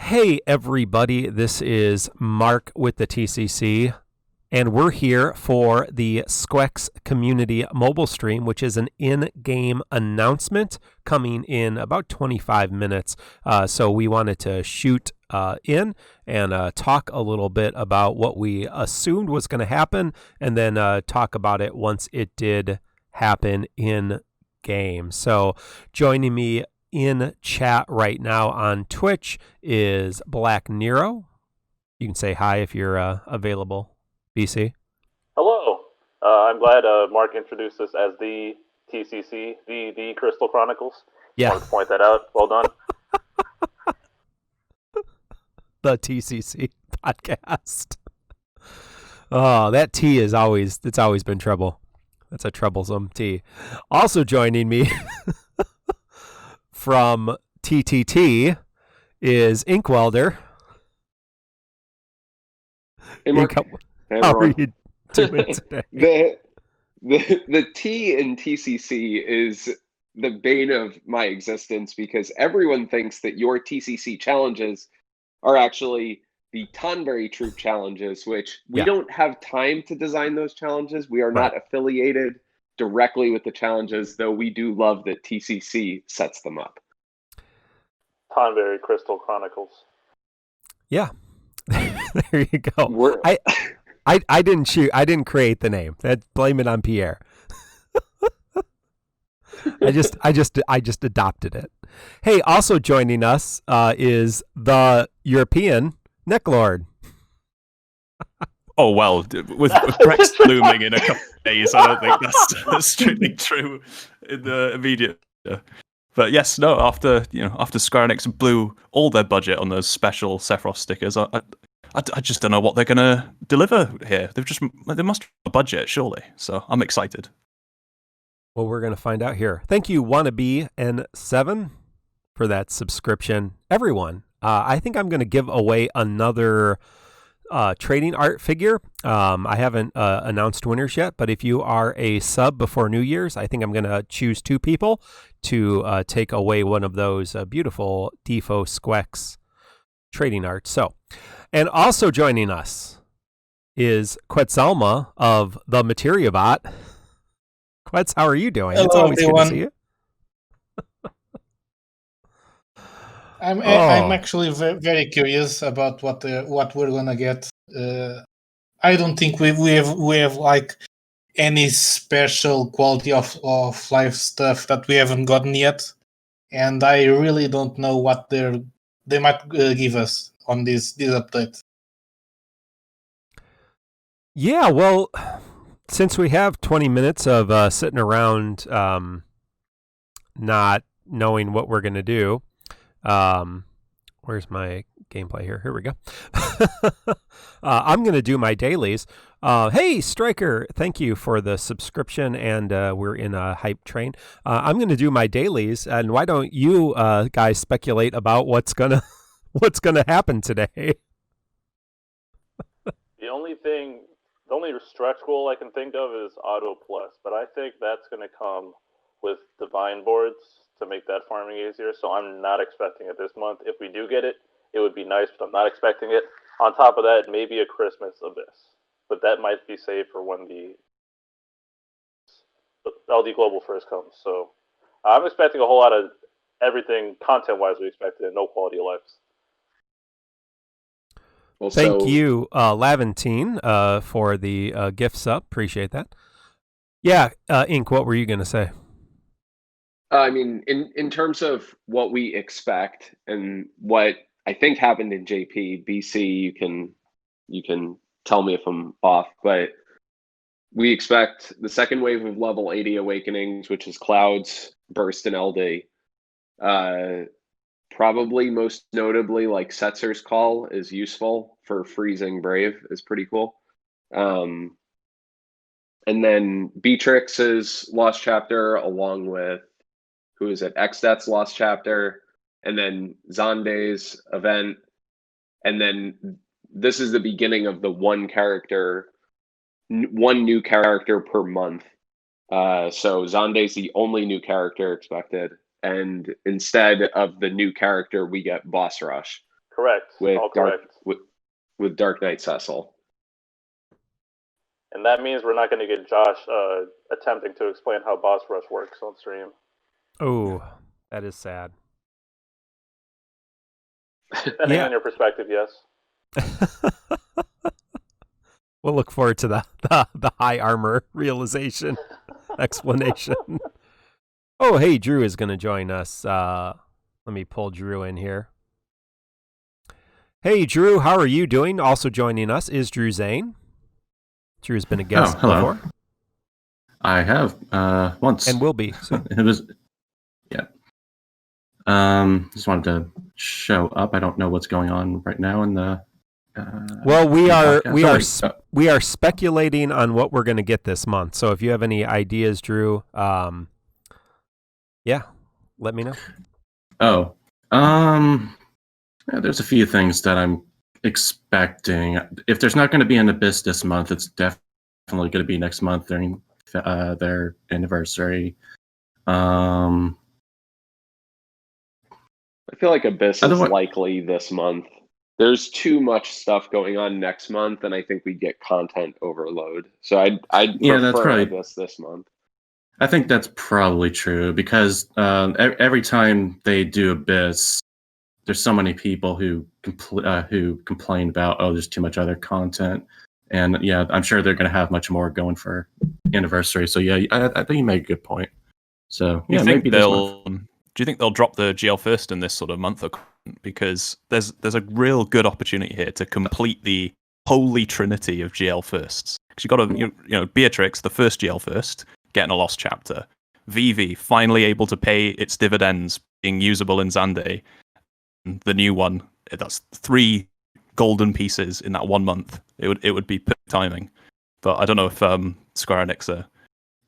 Hey everybody, this is Mark with the TCC, and we're here for the Sqex community mobile stream, which is an in-game announcement coming in about 25 minutes. So we wanted to shoot in and talk a little bit about what we assumed was going to happen, and then talk about it once it did happen in game. So joining me in chat right now on Twitch is Black Nero. You can say hi if you're available, BC. Hello. I'm glad Mark introduced us as the TCC, the Crystal Chronicles. Yeah. Wanted to point that out. Well done. The TCC podcast. Oh, that T is it's always been trouble. That's a troublesome T. Also joining me from TTT is Inkwelder. Hey, Mark. How are you doing today? The T in TCC is the bane of my existence because everyone thinks that your TCC challenges are actually the Tonberry Troupe challenges, which we don't have time to design those challenges. We are not affiliated directly with the challenges, though we do love that TCC sets them up. Tonberry Crystal Chronicles. Yeah. There you go. I didn't create the name. Blame it on Pierre. I just adopted it. Hey, also joining us is the European Necklord. Oh, well, with Brexit looming in a couple of days, I don't think that's strictly true in the immediate. But yes, no. After Square Enix blew all their budget on those special Sephiroth stickers, I just don't know what they're gonna deliver here. They must have a budget, surely. So I'm excited. Well, we're gonna find out here. Thank you, Wannabe N7, for that subscription. Everyone, I think I'm gonna give away another trading art figure. I haven't announced winners yet, but if you are a sub before New Year's, I think I'm going to choose 2 people to take away one of those beautiful DFFOO Sqex trading art. So, and also joining us is Quetzalma of the Materiabot. Quetz, how are you doing? Hello, it's always everyone. Good to see you. I'm actually very curious about what we're gonna get. I don't think we have like any special quality of life stuff that we haven't gotten yet, and I really don't know what they might give us on this update. Yeah, well, since we have 20 minutes of sitting around not knowing what we're gonna do. Where's my gameplay here? Here we go. I'm going to do my dailies. Hey, Striker, thank you for the subscription, and we're in a hype train. I'm going to do my dailies, and why don't you guys speculate about what's gonna happen today? The only stretch goal I can think of is Auto Plus, but I think that's going to come with Divine Boards to make that farming easier, so I'm not expecting it this month. If we do get it, it would be nice, but I'm not expecting it. On top of that, maybe a Christmas Abyss, but that might be saved for when the LD Global first comes. So I'm expecting a whole lot of everything content-wise we expected, and no quality of life. Well, thank you, Laventine, for the gift sub. Appreciate that. Yeah, Ink, what were you going to say? I mean, in terms of what we expect and what I think happened in JP, BC, you can tell me if I'm off, but we expect the second wave of level 80 awakenings, which is Clouds, Burst, and LD. Probably most notably, like Setzer's Call is useful for freezing Brave, is pretty cool. And then Beatrix's Lost Chapter, along with who is it? XDET's Lost Chapter, and then Zonde's event. And then this is the beginning of the one new character per month. So Zonde's the only new character expected. And instead of the new character, we get Boss Rush. Correct. with All correct. with Dark Knight Cecil. And that means we're not going to get Josh attempting to explain how Boss Rush works on stream. Oh, that is sad. Depending on your perspective, yes. We'll look forward to the high armor realization explanation. Oh, hey, Drew is going to join us. Let me pull Drew in here. Hey, Drew, how are you doing? Also joining us is Drew Zane. Drew's been a guest before. I have once. And will be soon. It was, yeah. Just wanted to show up. I don't know what's going on right now in the. Well, we are speculating on what we're going to get this month. So if you have any ideas, Drew, yeah, let me know. Oh, yeah, there's a few things that I'm expecting. If there's not going to be an Abyss this month, it's definitely going to be next month during their anniversary. I feel like Abyss is likely this month. There's too much stuff going on next month, and I think we get content overload. So I'd prefer Abyss this month. I think that's probably true because every time they do Abyss, there's so many people who complain about, oh, there's too much other content. And yeah, I'm sure they're going to have much more going for anniversary. So yeah, I think you make a good point. So yeah, maybe they'll. Do you think they'll drop the GL first in this sort of month? Because there's a real good opportunity here to complete the holy trinity of GL firsts. Because you've got to, you know, Beatrix, the first GL first, getting a lost chapter. VV finally able to pay its dividends, being usable in Zande. The new one, that's 3 golden pieces in that 1 month. It would be perfect timing. But I don't know if Square Enix are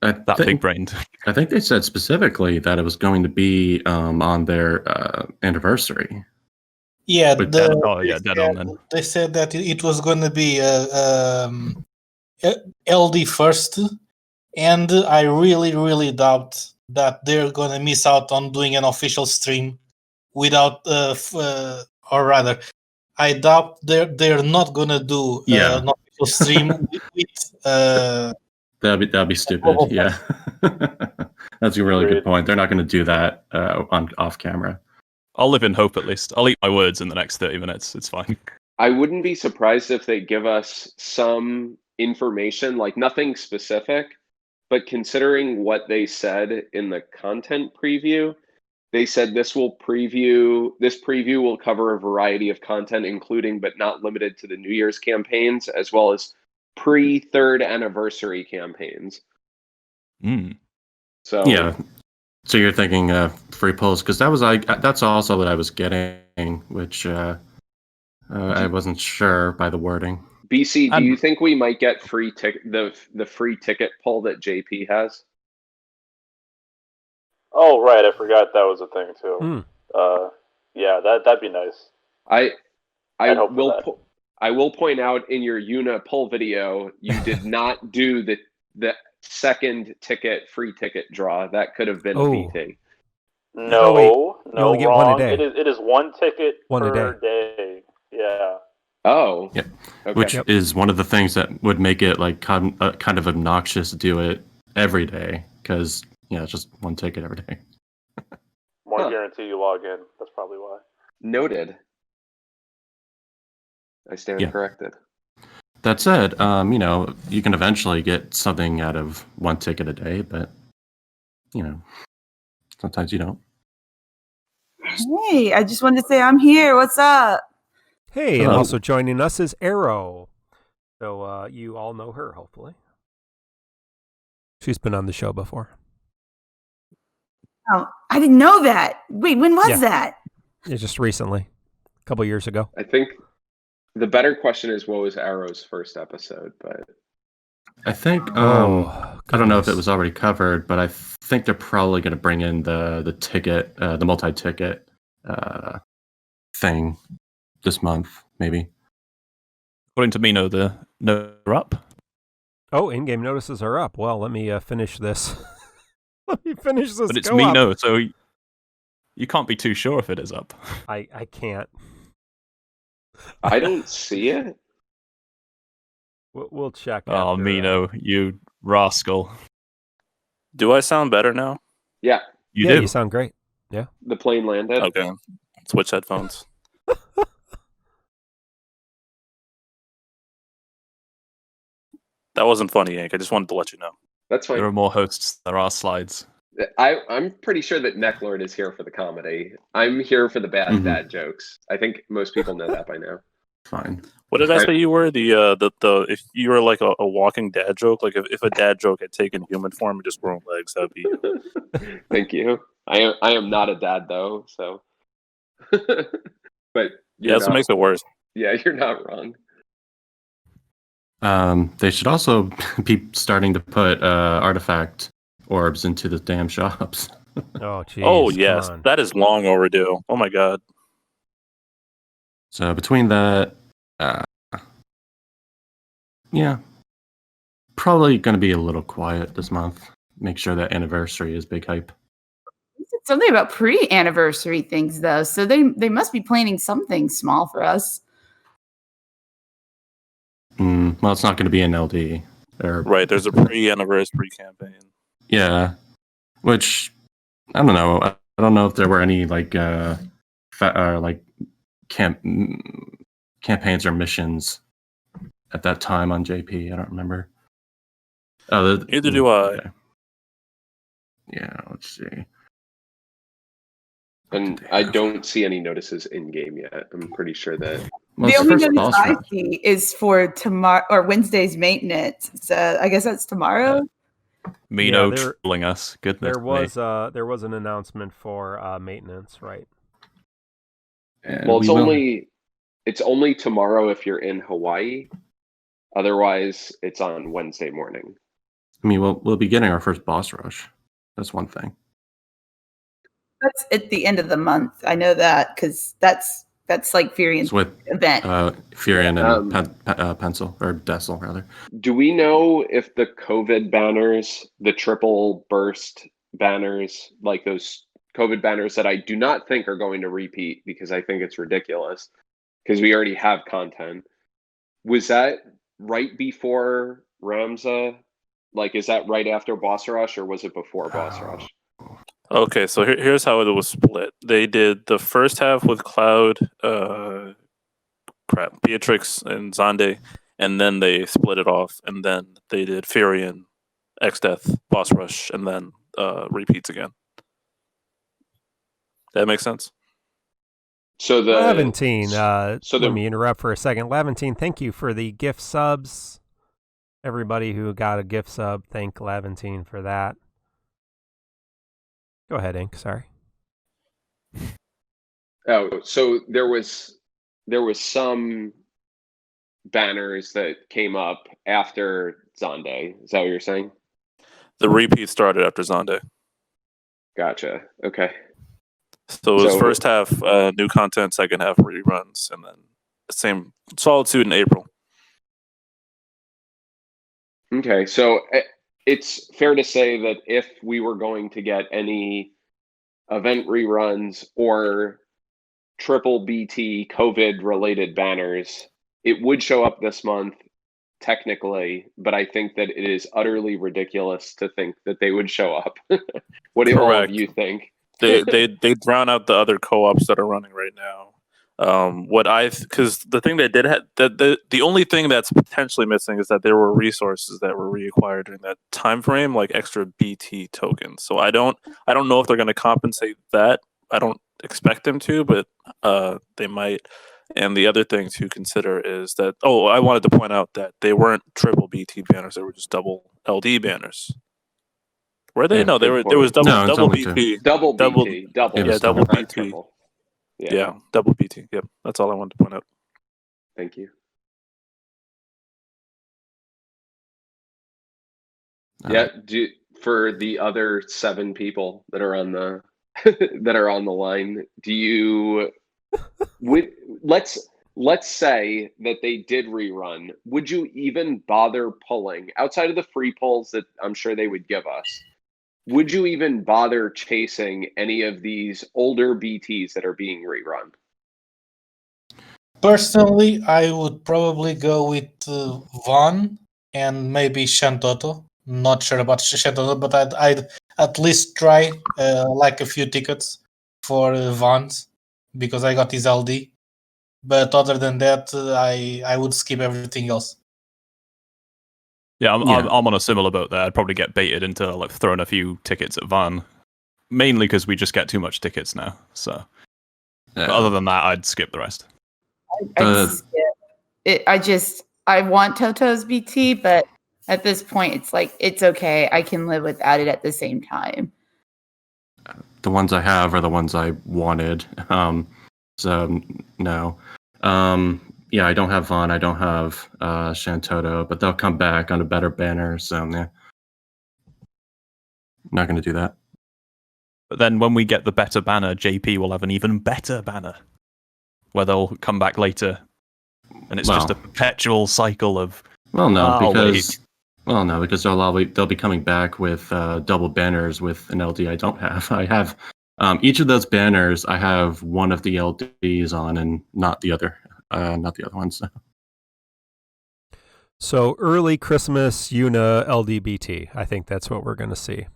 that big-brained. I think they said specifically that it was going to be on their anniversary. Yeah, dead on then. They said that it was going to be LD first, and I really, really doubt that they're going to miss out on doing an official stream without, or rather, I doubt they're not going to do an official stream with. That'd be stupid. Yeah, that's a really good point. They're not going to do that off camera. I'll live in hope at least. I'll eat my words in the next 30 minutes. It's fine. I wouldn't be surprised if they give us some information, like nothing specific, but considering what they said in the content preview, they said this preview will cover a variety of content, including but not limited to the New Year's campaigns, as well as pre-3rd anniversary campaigns. So yeah. So you're thinking free polls, because that's also what I was getting, which I wasn't sure by the wording. BC, do you think we might get the free ticket poll that JP has? Oh right, I forgot that was a thing too. Yeah, that'd be nice. I will point out in your Una poll video, you did not do the second free ticket draw. That could have been a VT. No, you only get wrong. one a day. It is 1 ticket per day. Yeah. Oh. Yeah. Okay. Which is one of the things that would make it like kind of obnoxious to do it every day, because it's just 1 ticket every day. More guarantee you log in. That's probably why. Noted. I stand corrected. That said, you can eventually get something out of 1 ticket a day, but sometimes you don't. Hey, I just wanted to say I'm here. What's up? Hey, and also joining us is Arrow. So you all know her, hopefully. She's been on the show before. Oh, I didn't know that. Wait, when was that? Yeah, just recently. A couple years ago. I think the better question is, what was Arrow's first episode? But I think I don't know if it was already covered, but I think they're probably going to bring in the ticket, the multi-ticket thing this month, maybe. According to Mino, the notices are up. Oh, in-game notices are up. Well, let me finish this. Let me finish this. But it's Mino, so you can't be too sure if it is up. I can't. I don't see it. We'll check. Oh, after, Mino, you rascal. Do I sound better now? Yeah, You yeah, do. you sound great. the plane landed. Okay. Switch headphones. That wasn't funny, Yank. I just wanted to let you know. That's fine. There are more hosts. There are slides. I'm pretty sure that Necklord is here for the comedy. I'm here for the bad dad jokes. I think most people know that by now. Fine. What did I say you were? The if you were like a walking dad joke, like if a dad joke had taken human form and just grown legs, that'd be you. Thank you. I am not a dad though, so. But Yeah, that's what makes it worse. Yeah, you're not wrong. They should also be starting to put artifact orbs into the damn shops. Oh, geez. Oh yes, come on. that is long overdue. Oh my god. So between that, yeah, probably going to be a little quiet this month. Make sure that anniversary is big hype. You said something about pre-anniversary things, though, so they must be planning something small for us. Well, it's not going to be an LD. Right, there's a pre-anniversary campaign. Yeah, which I don't know. I don't know if there were any like campaigns or missions at that time on JP. I don't remember. Oh, Neither do I. Okay. Yeah, let's see. And I don't see any notices in game yet. I'm pretty sure that. Well, The it's only first notice boss I rush. see is for tomorrow or Wednesday's maintenance. So I guess that's tomorrow. Mino Yeah, trolling us. Goodness There was an announcement for maintenance, right? And Well, we it's only tomorrow if you're in Hawaii. Otherwise, it's on Wednesday morning. I mean, we'll be getting our first boss rush. That's one thing. That's at the end of the month. I know that because that's like Furian's It's with event. Furion and Pencil, or Dessel, rather. Do we know if the COVID banners, the triple burst banners, like those COVID banners that I do not think are going to repeat because I think it's ridiculous because we already have content, was that right before Ramza? Like, is that right after Boss Rush or was it before Boss Rush? Okay, so here's how it was split. They did the first half with Cloud, Beatrix, and Zande, and then they split it off, and then they did Furion, X-Death, Boss Rush, and then repeats again. That makes sense? So the Levantine, so let me interrupt for a second. Levantine, thank you for the gift subs. Everybody who got a gift sub, thank Levantine for that. Go ahead, Ink. Sorry. Oh, so there was some banners that came up after Zande. Is that what you're saying? The repeat started after Zande. Gotcha. Okay. So it was first half new content, second half reruns, and then same Solitude in April. Okay, so it's fair to say that if we were going to get any event reruns or triple BT COVID related banners, it would show up this month technically, but I think that it is utterly ridiculous to think that they would show up. What do all of you think? They drown out the other co-ops that are running right now. Because the thing they did the only thing that's potentially missing is that there were resources that were reacquired during that time frame, like extra BT tokens. So I don't know if they're going to compensate that. I don't expect them to, but they might. And the other thing to consider is that I wanted to point out that they weren't triple BT banners; they were just double LD banners. Were they? Yeah, No, there was double BT. Double BT. Double. Yeah, double BT. Triple. Yeah, double BT. Yep, that's all I wanted to point out. Thank you. For the other 7 people that are on the that are on the line, let's say that they did rerun. Would you even bother pulling outside of the free pulls that I'm sure they would give us? Would you even bother chasing any of these older BTs that are being rerun? Personally, I would probably go with Vaughn and maybe Shantoto. Not sure about Shantoto, but I'd at least try like a few tickets for Vaughn's because I got his LD. But other than that, I would skip everything else. Yeah, I'm on a similar boat there. I'd probably get baited into like throwing a few tickets at Van, mainly because we just get too much tickets now. So, but other than that, I'd skip the rest. I'd skip it. I want Toto's BT, but at this point, it's like it's okay. I can live without it at the same time. The ones I have are the ones I wanted. So no. Yeah, I don't have Vaughn. I don't have Shantoto, but they'll come back on a better banner. So yeah, not going to do that. But then when we get the better banner, JP will have an even better banner, where they'll come back later, and it's just a perpetual cycle of. Because they'll be coming back with double banners with an LD I don't have. I have each of those banners. I have one of the LDs on, and not the other ones. So early Christmas Una LDBT. I think that's what we're going to see.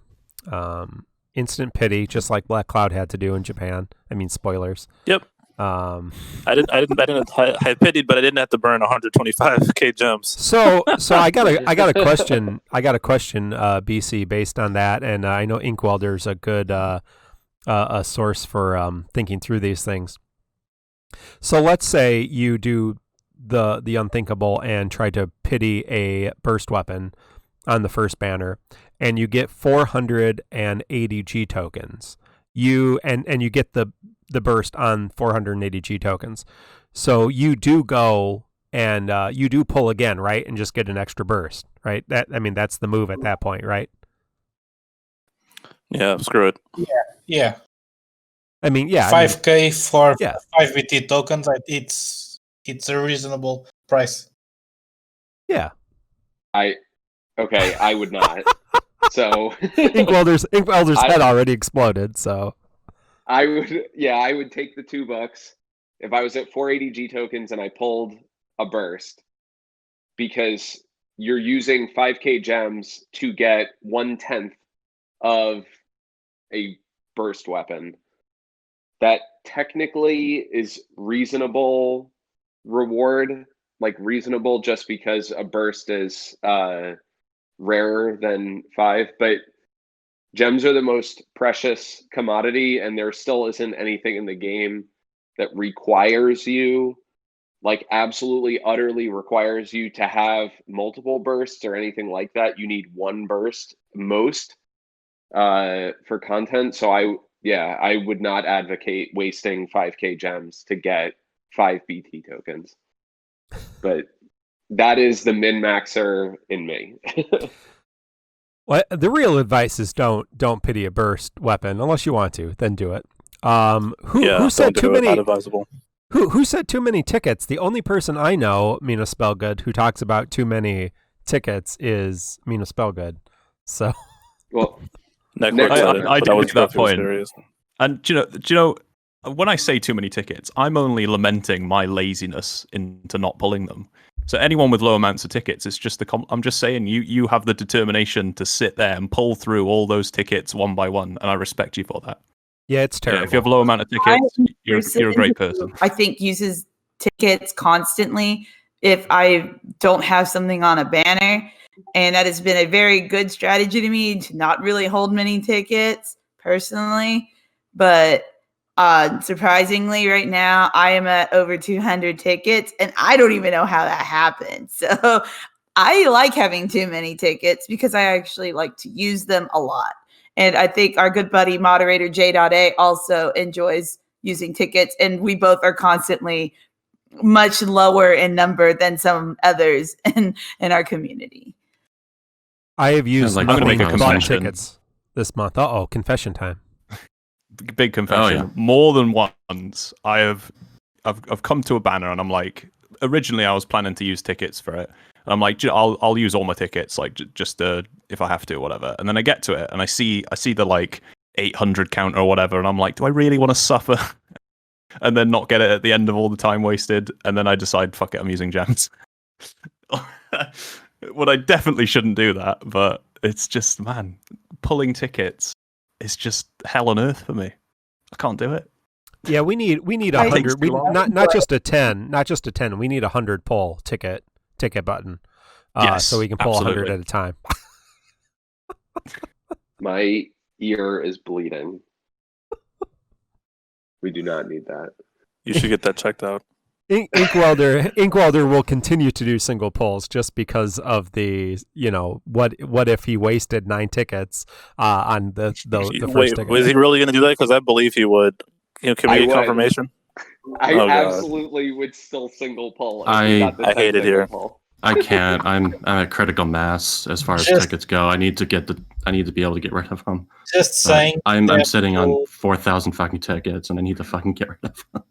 Instant pity, just like Black Cloud had to do in Japan. I mean, spoilers. Yep. I had pitied, but I didn't have to burn 125k gems. So I got a question. BC, based on that, and I know Inkwelder's a good a source for thinking through these things. So let's say you do the unthinkable and try to pity a burst weapon on the first banner, and you get 480 G tokens. You get the burst on 480 G tokens. So you do go and you do pull again, right? And just get an extra burst, right? That's the move at that point, right? Yeah, screw it. Yeah. 5K for 5 BT tokens. It's a reasonable price. Yeah. I would not. So Inkwelder's head already exploded, so I would take the $2 if I was at 480 G tokens and I pulled a burst, because you're using 5K gems to get 1/10 of a burst weapon. That technically is reasonable reward, like reasonable just because a burst is rarer than 5, but gems are the most precious commodity, and there still isn't anything in the game that requires you, like absolutely, utterly requires you to have multiple bursts or anything like that. You need one burst most for content. So I would not advocate wasting 5K gems to get 5 BT tokens. But that is the min-maxer in me. Well, the real advice is don't pity a burst weapon unless you want to. Then do it. Who said too many? Who said too many tickets? The only person I know, Mina Spellgood, who talks about too many tickets is Mina Spellgood. So, well, I do make that point. And do you know, when I say too many tickets, I'm only lamenting my laziness into not pulling them. So anyone with low amounts of tickets, it's just I'm just saying you have the determination to sit there and pull through all those tickets one by one, and I respect you for that. Yeah, it's terrible. Yeah, if you have a low amount of tickets, you're a great person. I think uses tickets constantly if I don't have something on a banner, and that has been a very good strategy to me to not really hold many tickets personally. But surprisingly, right now I am at over 200 tickets, and I don't even know how that happened. So I like having too many tickets because I actually like to use them a lot. And I think our good buddy moderator J.A also enjoys using tickets, and we both are constantly much lower in number than some others in our community. I have used I'm going to make a confession tickets this month. Confession time. Big confession. Oh, yeah. More than once, I've come to a banner and I'm like, originally I was planning to use tickets for it. And I'm like, I'll use all my tickets, like just if I have to, whatever. And then I get to it and I see the like 800 count or whatever, and I'm like, do I really want to suffer and then not get it at the end of all the time wasted, and then I decide, fuck it, I'm using gems. Well, I definitely shouldn't do that, but it's just, man, pulling tickets is just hell on earth for me. I can't do it. Yeah, we need 100. Not just a 10. Not just a 10. We need 100 pull ticket button. Yes, so we can pull absolutely. 100 at a time. My ear is bleeding. We do not need that. You should get that checked out. Inkwelder will continue to do single pulls just because of the, what if he wasted 9 tickets on the first ticket. Was he really going to do that? Because I believe he would. Can we get confirmation? I absolutely would still single pull. I hate it here. I can't. I'm at critical mass as far as tickets go. I need to be able to get rid of them. Just saying. I'm sitting on 4,000 fucking tickets, and I need to fucking get rid of them.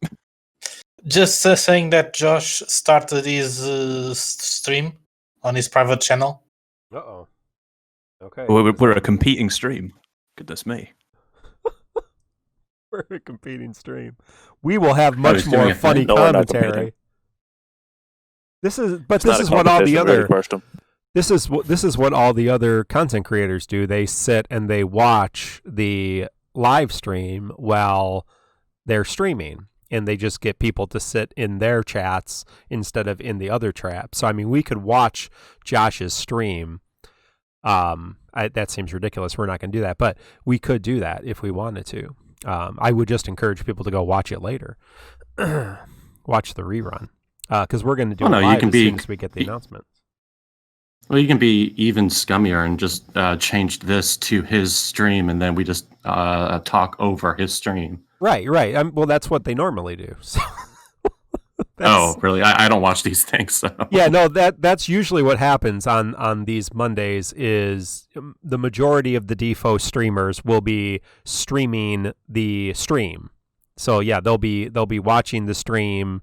Just saying that Josh started his stream on his private channel. Uh-oh. Okay. We're a competing stream. Goodness me. We're a competing stream. We will have much more funny commentary. This is what all the other this is what all the other content creators do. They sit and they watch the live stream while they're streaming, and they just get people to sit in their chats instead of in the other trap. So I mean, we could watch Josh's stream. That seems ridiculous. We're not going to do that, but we could do that if we wanted to. I would just encourage people to go watch it later, watch the rerun. Because we're going to do it live as soon as we get the announcement. Well, you can be even scummier and just change this to his stream, and then we just talk over his stream. Right. Well, that's what they normally do. So oh, really? I don't watch these things. So. Yeah, no, that's usually what happens on these Mondays. Is the majority of the DFFOO streamers will be streaming the stream. So yeah, they'll be watching the stream.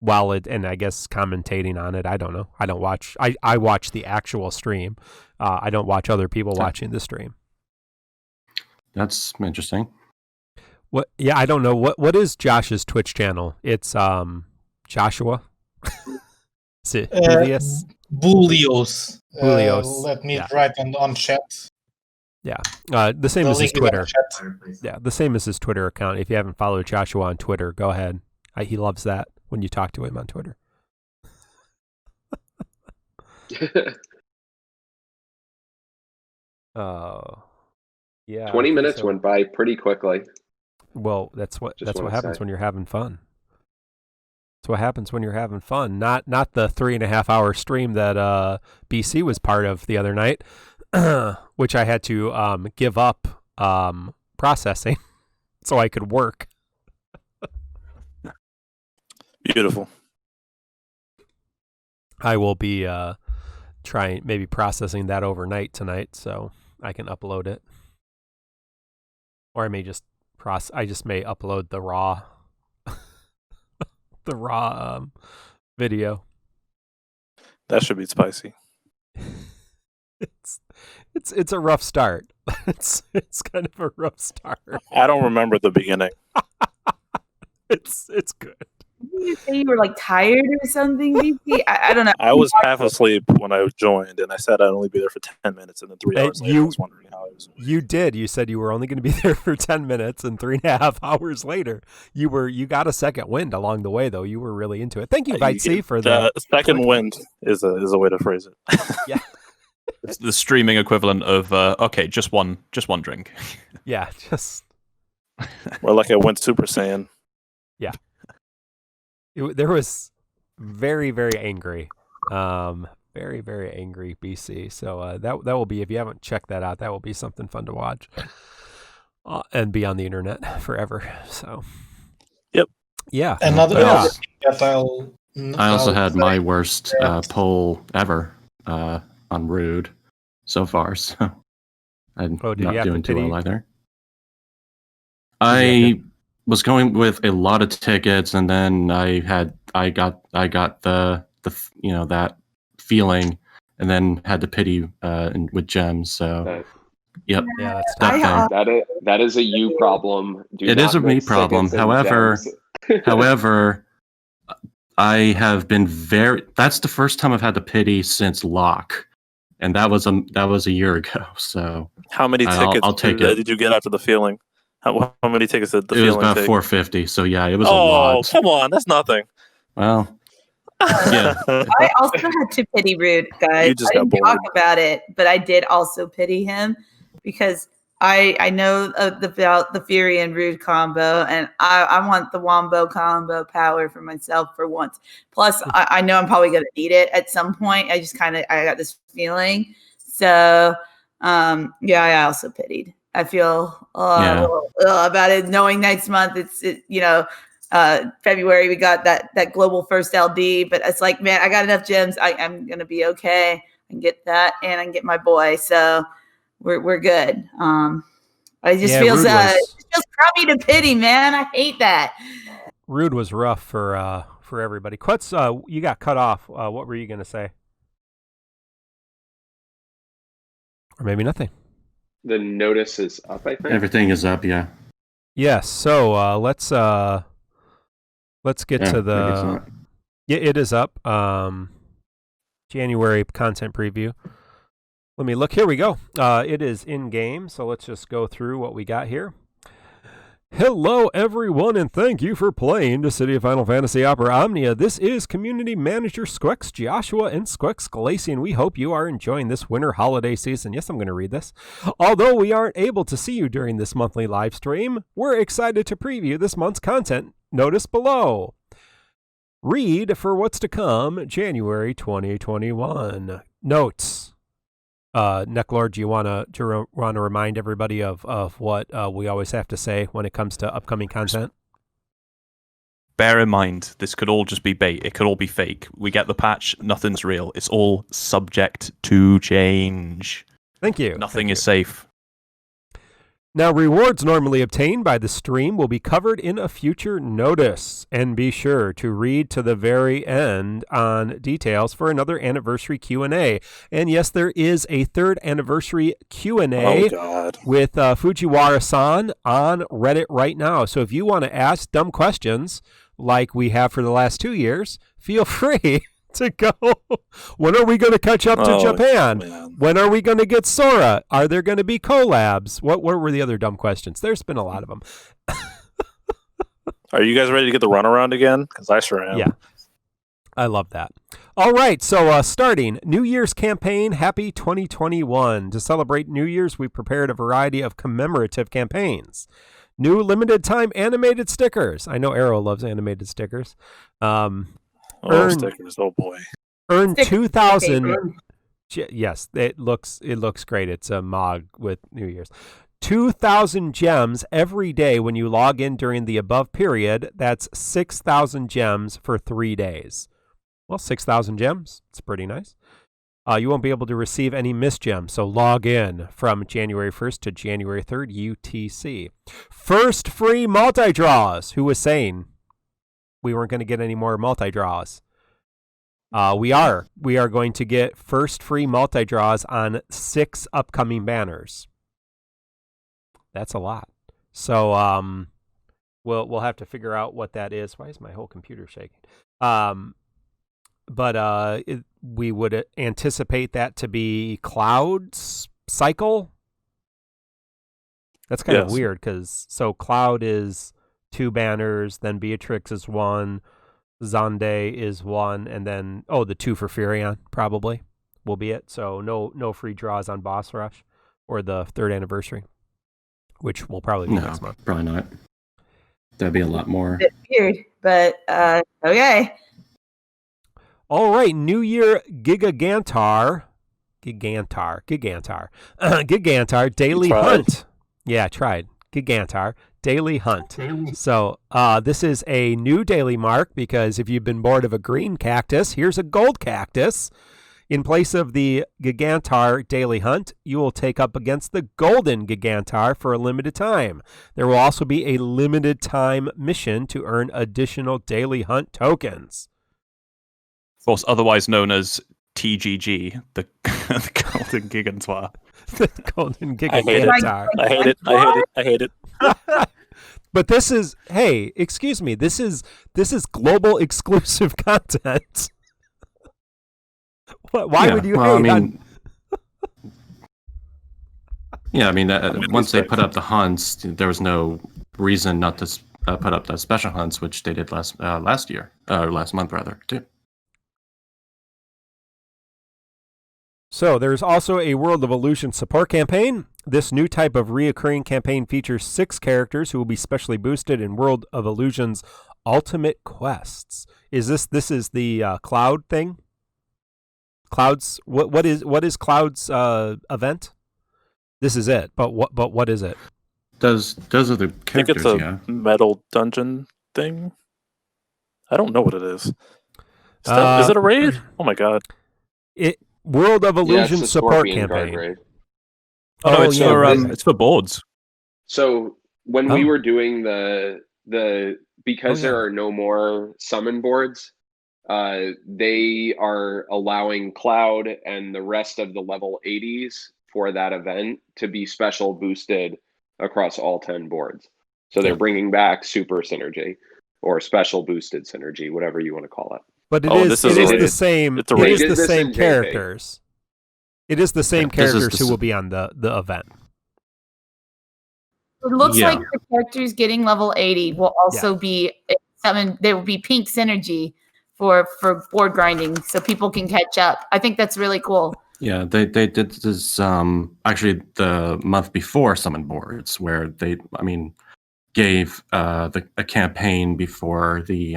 And I guess commentating on it. I don't know. I don't watch. I watch the actual stream. I don't watch other people watching the stream. That's interesting. What? Yeah, I don't know. What is Josh's Twitch channel? It's Joshua. Is it Julius? Bulios. Let me write on chat. Yeah. The same as his Twitter. Yeah, the same as his Twitter account. If you haven't followed Joshua on Twitter, go ahead. He loves that when you talk to him on Twitter. Oh, yeah. 20 minutes went by pretty quickly. Well, that's what happens when you're having fun. That's what happens when you're having fun. Not the 3.5 hour stream that BC was part of the other night, which I had to give up processing so I could work. Beautiful. I will be maybe processing that overnight tonight, so I can upload it. Or I may just may upload the raw video. That should be spicy. It's a rough start. It's kind of a rough start. I don't remember the beginning. It's good. Did you say you were like tired or something, BC? I don't know. I was half asleep when I joined, and I said I'd only be there for 10 minutes, and then 3 hours later, I was wondering how I was. You did. You said you were only going to be there for 10 minutes, and 3.5 hours later, you got a second wind along the way, though. You were really into it. Thank you, Vitesi, for the second wind is a way to phrase it. Yeah. It's the streaming equivalent of okay, just one drink. Yeah, just. Or like I went Super Saiyan. Yeah. There was very, very angry, very, very angry BC. So that will be, if you haven't checked that out, that will be something fun to watch and be on the internet forever. So, yep, yeah. Another that I also had my worst poll ever on Rude so far, so I'm not doing too well either. I was going with a lot of tickets, and then I got the that feeling, and then had to pity with gems. So, yep, yeah, that's that is a you problem. It is a me problem. However, However, I have been that's the first time I've had the pity since lock. And that was a year ago. So how many tickets I'll take it. Did you get after the feeling? How many tickets did the It was feeling about take? 450. So yeah, it was a lot. Oh, come on, that's nothing. Well, yeah. I also had to pity Rude, guys. You just I didn't got talk bored. about it, but I did also pity him because I know about the Fury and Rude combo, and I want the Wombo combo power for myself for once. Plus, I know I'm probably going to need it at some point. I got this feeling. So, yeah, I also pitied. I feel about it, knowing next month February we got that global first LD, but it's like, man, I got enough gems. I'm gonna be okay. I can get that, and I can get my boy. So we're good. It just feels crummy to pity, man. I hate that. Rude was rough for everybody. Quetz, you got cut off. What were you gonna say? Or maybe nothing. The notice is up, I think. Everything is up, yeah. Yes. So let's get to the. Yeah, it is up. January content preview. Let me look. Here we go. It is in game. So let's just go through what we got here. Hello, everyone, and thank you for playing Dissidia Final Fantasy Opera Omnia. This is Community Manager Sqex Joshua and Sqex Galatian. We hope you are enjoying this winter holiday season. Yes, I'm going to read this. Although we aren't able to see you during this monthly live stream, we're excited to preview this month's content. Notice below. Read for what's to come, January 2021. Notes. Necklord, do you want to remind everybody of what we always have to say when it comes to upcoming content? Bear in mind, this could all just be bait. It could all be fake. We get the patch. Nothing's real. It's all subject to change. Thank you. Nothing is safe. Now, rewards normally obtained by the stream will be covered in a future notice. And be sure to read to the very end on details for another anniversary Q&A. And yes, there is a third anniversary Q&A with Fujiwara-san on Reddit right now. So if you want to ask dumb questions like we have for the last 2 years, feel free to go. When are we going to catch up to Japan? Man. When are we going to get Sora? Are there going to be collabs? What were the other dumb questions? There's been a lot of them. Are you guys ready to get the runaround again? Because I sure am. Yeah. I love that. All right, so starting New Year's campaign, Happy 2021. To celebrate New Year's, we prepared a variety of commemorative campaigns. New limited time animated stickers. I know Arrow loves animated stickers. Stickers, oh boy. Earn 2,000. Yes, it looks great. It's a MOG with New Year's. 2,000 gems every day when you log in during the above period. That's 6,000 gems for 3 days. Well, 6,000 gems. It's pretty nice. You won't be able to receive any missed gems, so log in from January 1st to January 3rd UTC. First free multi-draws. Who was saying we weren't going to get any more multi-draws? We are going to get first free multi-draws on 6 upcoming banners. That's a lot. So we'll have to figure out what that is. Why is my whole computer shaking? But we would anticipate that to be Cloud's cycle. That's kind of weird because Cloud is 2 banners, then Beatrix is 1, Zonde is 1, and then the 2 for Furion probably will be it. So no free draws on Boss Rush or the 3rd anniversary, which will probably be next month. Probably not. That'd be a lot more. It's weird, but okay. All right, New Year Gigantar Daily Hunt. Yeah, I tried. Gigantar Daily Hunt. So this is a new daily mark because if you've been bored of a green cactus, here's a gold cactus. In place of the Gigantar Daily Hunt, you will take up against the Golden Gigantar for a limited time. There will also be a limited time mission to earn additional Daily Hunt tokens. Of course, otherwise known as TGG, the Golden Gigantar. The Golden Gigantar. I hate it. But this is, hey, excuse me, this is global exclusive content. Why would you hate on... Yeah, I mean, once they put up the hunts, there was no reason not to put up the special hunts, which they did last month rather, too. So there's also a World of Illusion support campaign. This new type of reoccurring campaign features 6 characters who will be specially boosted in World of Illusion's Ultimate Quests. Is this is the Cloud thing? Cloud's what is Cloud's event? This is it, but what is it? Those are the characters. I think it's a metal dungeon thing. I don't know what it is. Is it a raid? Oh my god! World of Illusion support campaign. Raid. Oh, no, it's for boards. So when we were doing the because there are no more summon boards, they are allowing Cloud and the rest of the level 80s for that event to be special boosted across all 10 boards. So they're bringing back super synergy or special boosted synergy, whatever you want to call it. But it is the same. It is the same characters. It is the same characters who will be on the event. It looks like the characters getting level 80 will also be summoned. There will be pink synergy for board grinding, so people can catch up. I think that's really cool. Yeah, they did this actually the month before summon boards, where they gave a campaign before the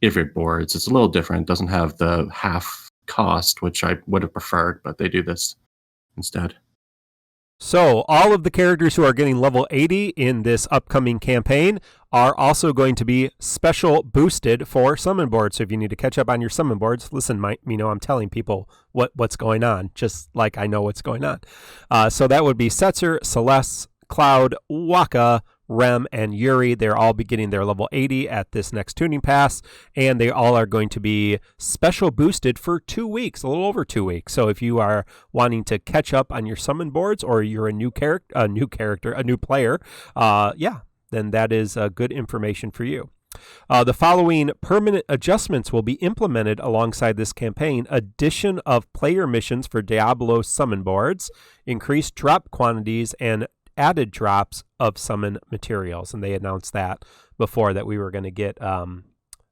Ivrit boards. It's a little different. It doesn't have the half cost, which I would have preferred, but they do this instead. So all of the characters who are getting level 80 in this upcoming campaign are also going to be special boosted for summon boards. So if you need to catch up on your summon boards, listen, I'm telling people what's going on, just like I know what's going on. So that would be Setzer, Celeste, Cloud, Waka, Rem, and Yuri. They're all be getting their level 80 at this next tuning pass, and they all are going to be special boosted for 2 weeks, a little over 2 weeks. So if you are wanting to catch up on your summon boards, or you're a new player, then that is good information for you. The following permanent adjustments will be implemented alongside this campaign: addition of player missions for Diablo summon boards, increased drop quantities, and added drops of summon materials. And they announced that before, that we were going to get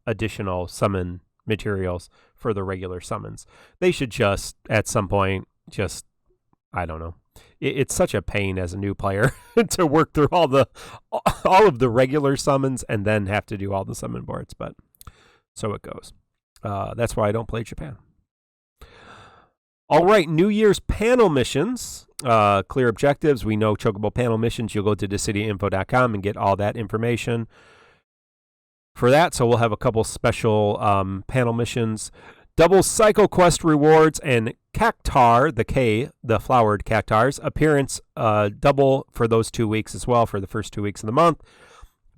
additional summon materials for the regular summons. They should just at some point I don't know. It's such a pain as a new player to work through all of the regular summons and then have to do all the summon boards, but so it goes. That's why I don't play Japan. All right, New Year's panel missions, clear objectives. We know Chocobo panel missions. You'll go to DissidiaFFOO.com and get all that information for that. So we'll have a couple special panel missions. Double Cycle Quest rewards and Cactar, the flowered Cactars, appearance double for those 2 weeks as well, for the first 2 weeks of the month.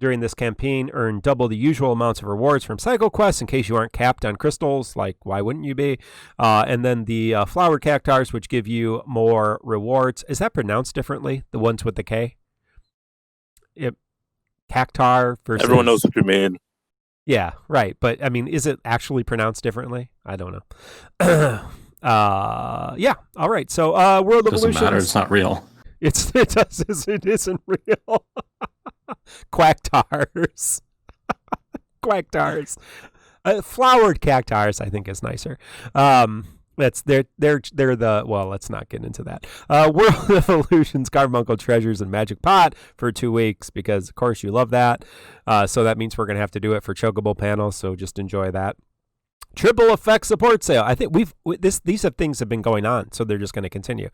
During this campaign, earn double the usual amounts of rewards from Cycle Quests in case you aren't capped on crystals. Like, why wouldn't you be? And then the flowered Cactars, which give you more rewards. Is that pronounced differently? The ones with the K? Cactar versus... Everyone knows what you mean. Yeah, right. But, I mean, is it actually pronounced differently? I don't know. Yeah, all right. So, World of Illusion... Doesn't matter, it's not real. It isn't real. Quacktars. Quacktars. Flowered Cactars, I think, is nicer. They're the, well, let's not get into that. World of Illusions, Carbuncle Treasures, and Magic Pot for 2 weeks, because of course you love that. So that means we're going to have to do it for Chocobo panels, so just enjoy that. Triple Effect support sale. I think these things have been going on, so they're just going to continue.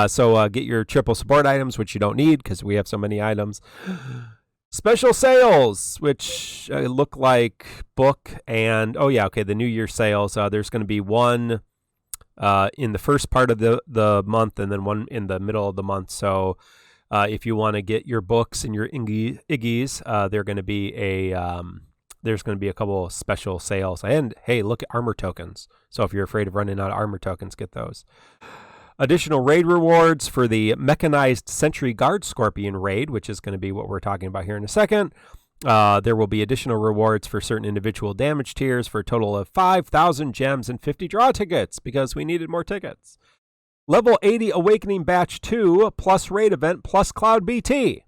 So get your triple support items, which you don't need because we have so many items. Special sales, which look like book and the New Year sales. There's going to be one in the first part of the month, and then one in the middle of the month. So if you want to get your books and your Iggies, they're going to be there's going to be a couple of special sales. And hey, look at armor tokens. So if you're afraid of running out of armor tokens, get those. Additional raid rewards for the Mechanized Sentry Guard Scorpion raid, which is going to be what we're talking about here in a second. There will be additional rewards for certain individual damage tiers for a total of 5,000 gems and 50 draw tickets because we needed more tickets. Level 80 Awakening Batch 2 plus raid event plus Cloud BT.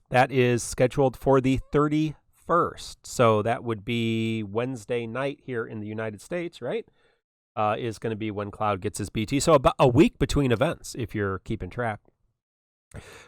That is scheduled for the 31st. So that would be Wednesday night here in the United States, right? Is going to be when Cloud gets his BT. So about a week between events, if you're keeping track.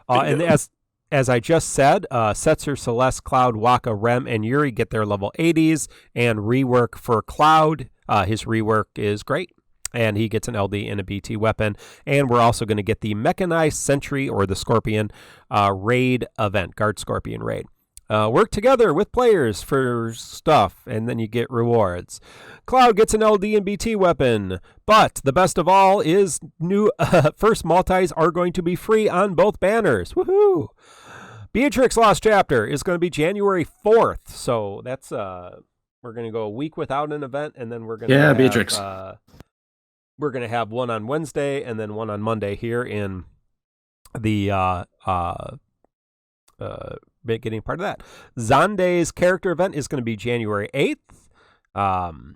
And as I just said, Setzer, Celeste, Cloud, Waka, Rem, and Yuri get their level 80s, and rework for Cloud. His rework is great, and he gets an LD and a BT weapon. And we're also going to get the Mechanized Sentry, or the Scorpion, raid event, Guard Scorpion raid. Work together with players for stuff, and then you get rewards. Cloud gets an LD and BT weapon, but the best of all is new first multis are going to be free on both banners. Woohoo! Beatrix Lost Chapter is going to be January 4th, so that's we're going to go a week without an event, and then we're going to have Beatrix. We're going to have one on Wednesday and then one on Monday here in the getting part of that. Zande's character event is going to be January 8th.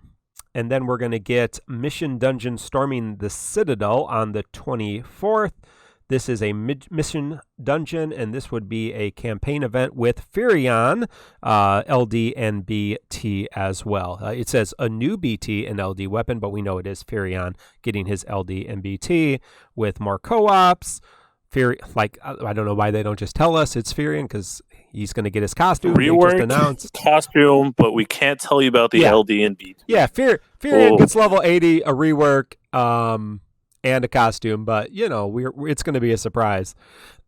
And then we're going to get Mission Dungeon Storming the Citadel on the 24th. This is a mission dungeon, and this would be a campaign event with Furion, LD and BT as well. It says a new BT and LD weapon, but we know it is Furion getting his LD and BT with more co-ops. I don't know why they don't just tell us it's Furion, because he's going to get his costume. Rework, just announced costume, but we can't tell you about the LD and BT. Yeah, Furion gets level 80, a rework, and a costume, but it's going to be a surprise.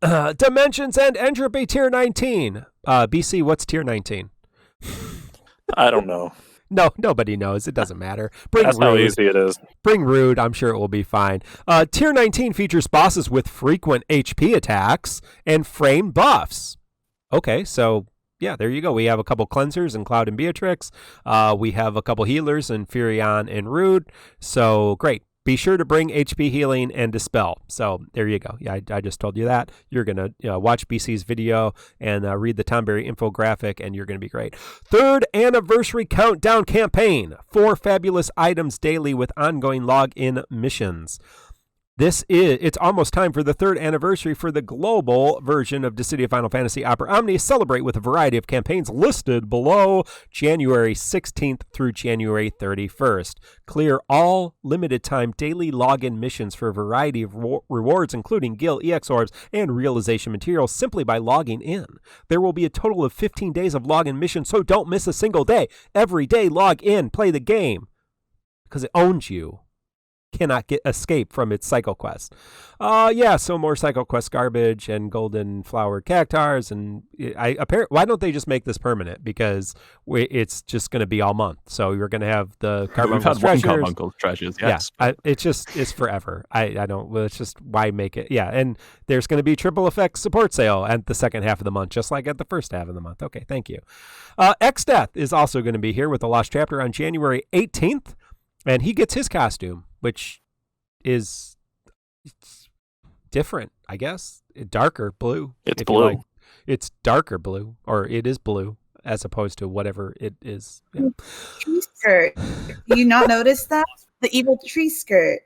Dimensions and Entropy tier 19. BC, what's tier 19? I don't know. No, nobody knows. It doesn't matter. That's how easy it is. Bring Rude. I'm sure it will be fine. Tier 19 features bosses with frequent HP attacks and frame buffs. Okay, so yeah, there you go. We have a couple cleansers in Cloud and Beatrix. We have a couple healers in Furion and Rude. So great. Be sure to bring HP healing and dispel. So there you go. Yeah, I just told you that. You're going to watch BC's video and read the Tonberry infographic, and you're going to be great. 3rd Anniversary Countdown Campaign. 4 fabulous items daily with ongoing login missions. It's almost time for the 3rd anniversary for the global version of Dissidia Final Fantasy Opera Omni. Celebrate with a variety of campaigns listed below, January 16th through January 31st. Clear all limited time daily login missions for a variety of rewards, including Gil, EX Orbs, and realization materials simply by logging in. There will be a total of 15 days of login missions, so don't miss a single day. Every day, log in, play the game, because it owns you. Cannot escape from its Psycho Quest. So more Psycho Quest garbage and golden flowered cactars, and why don't they just make this permanent? Because it's just going to be all month. So you're going to have the Carbuncle's treasures. Carbuncle's treasures, yes. Yeah, it's forever. I don't. Well, it's just why make it? Yeah, and there's going to be triple effects support sale at the second half of the month, just like at the first half of the month. Okay, thank you. X-Death is also going to be here with the Lost Chapter on January 18th, and he gets his costume, which is different, I guess. Darker blue. It's blue. It's darker blue, or it is blue, as opposed to whatever it is. Yeah. Tree skirt. Do you not notice that? The evil tree skirt.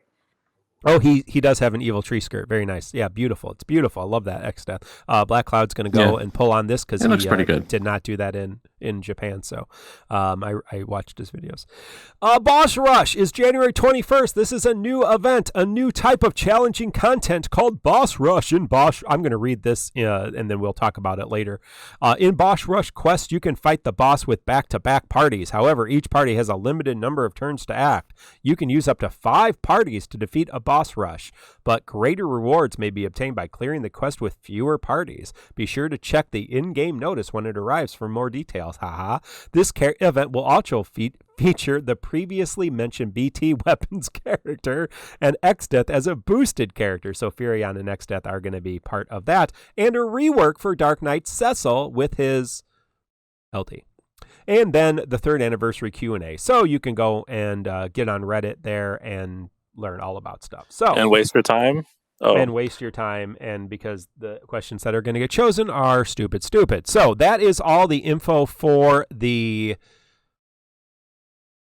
Oh, he does have an evil tree skirt. Very nice. Yeah, beautiful. It's beautiful. I love that X-Death. Black Cloud's going to go and pull on this because he looks pretty good. Did not do that in Japan. So I watched his videos. Boss Rush is January 21st. This is a new event, a new type of challenging content called Boss Rush. I'm going to read this and then we'll talk about it later. In Boss Rush Quest, you can fight the boss with back-to-back parties. However, each party has a limited number of turns to act. You can use up to 5 parties to defeat a boss rush, but greater rewards may be obtained by clearing the quest with fewer parties. Be sure to check the in-game notice when it arrives for more details. Haha. This event will also feature the previously mentioned BT Weapons character and X-Death as a boosted character. So Furion and X-Death are going to be part of that, and a rework for Dark Knight Cecil with his LT. And then the 3rd anniversary Q&A. So you can go and get on Reddit there and learn all about stuff. So and waste your time. Oh, and waste your time, and because the questions that are going to get chosen are stupid. So that is all the info for the.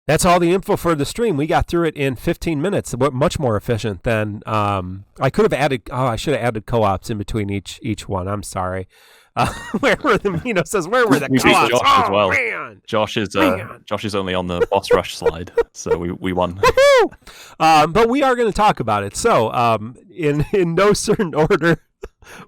That's all the info for the stream. We got through it in 15 minutes. Much more efficient than I could have added. Oh, I should have added co-ops in between each one. I'm sorry. Where were the says where were the We beat co-ops? Josh as well. Man. Josh is only on the boss rush slide, so we won. But we are going to talk about it. So in no certain order.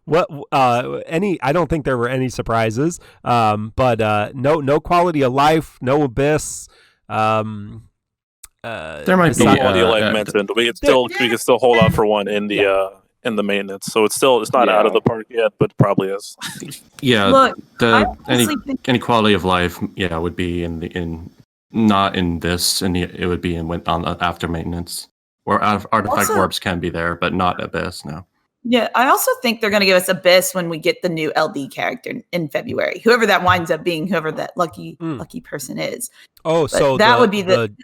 What I don't think there were any surprises. But no quality of life, no abyss. There might be quality of life mentioned. We can still hold out for one in the maintenance. So it's not out of the park yet, but probably is. Yeah. Look, any quality of life, would be not in this, and it would be on after maintenance. Or artifact orbs can be there, but not Abyss. No. Yeah, I also think they're going to give us Abyss when we get the new LD character in February. Whoever that winds up being, whoever that lucky person is. Oh, but so that would be the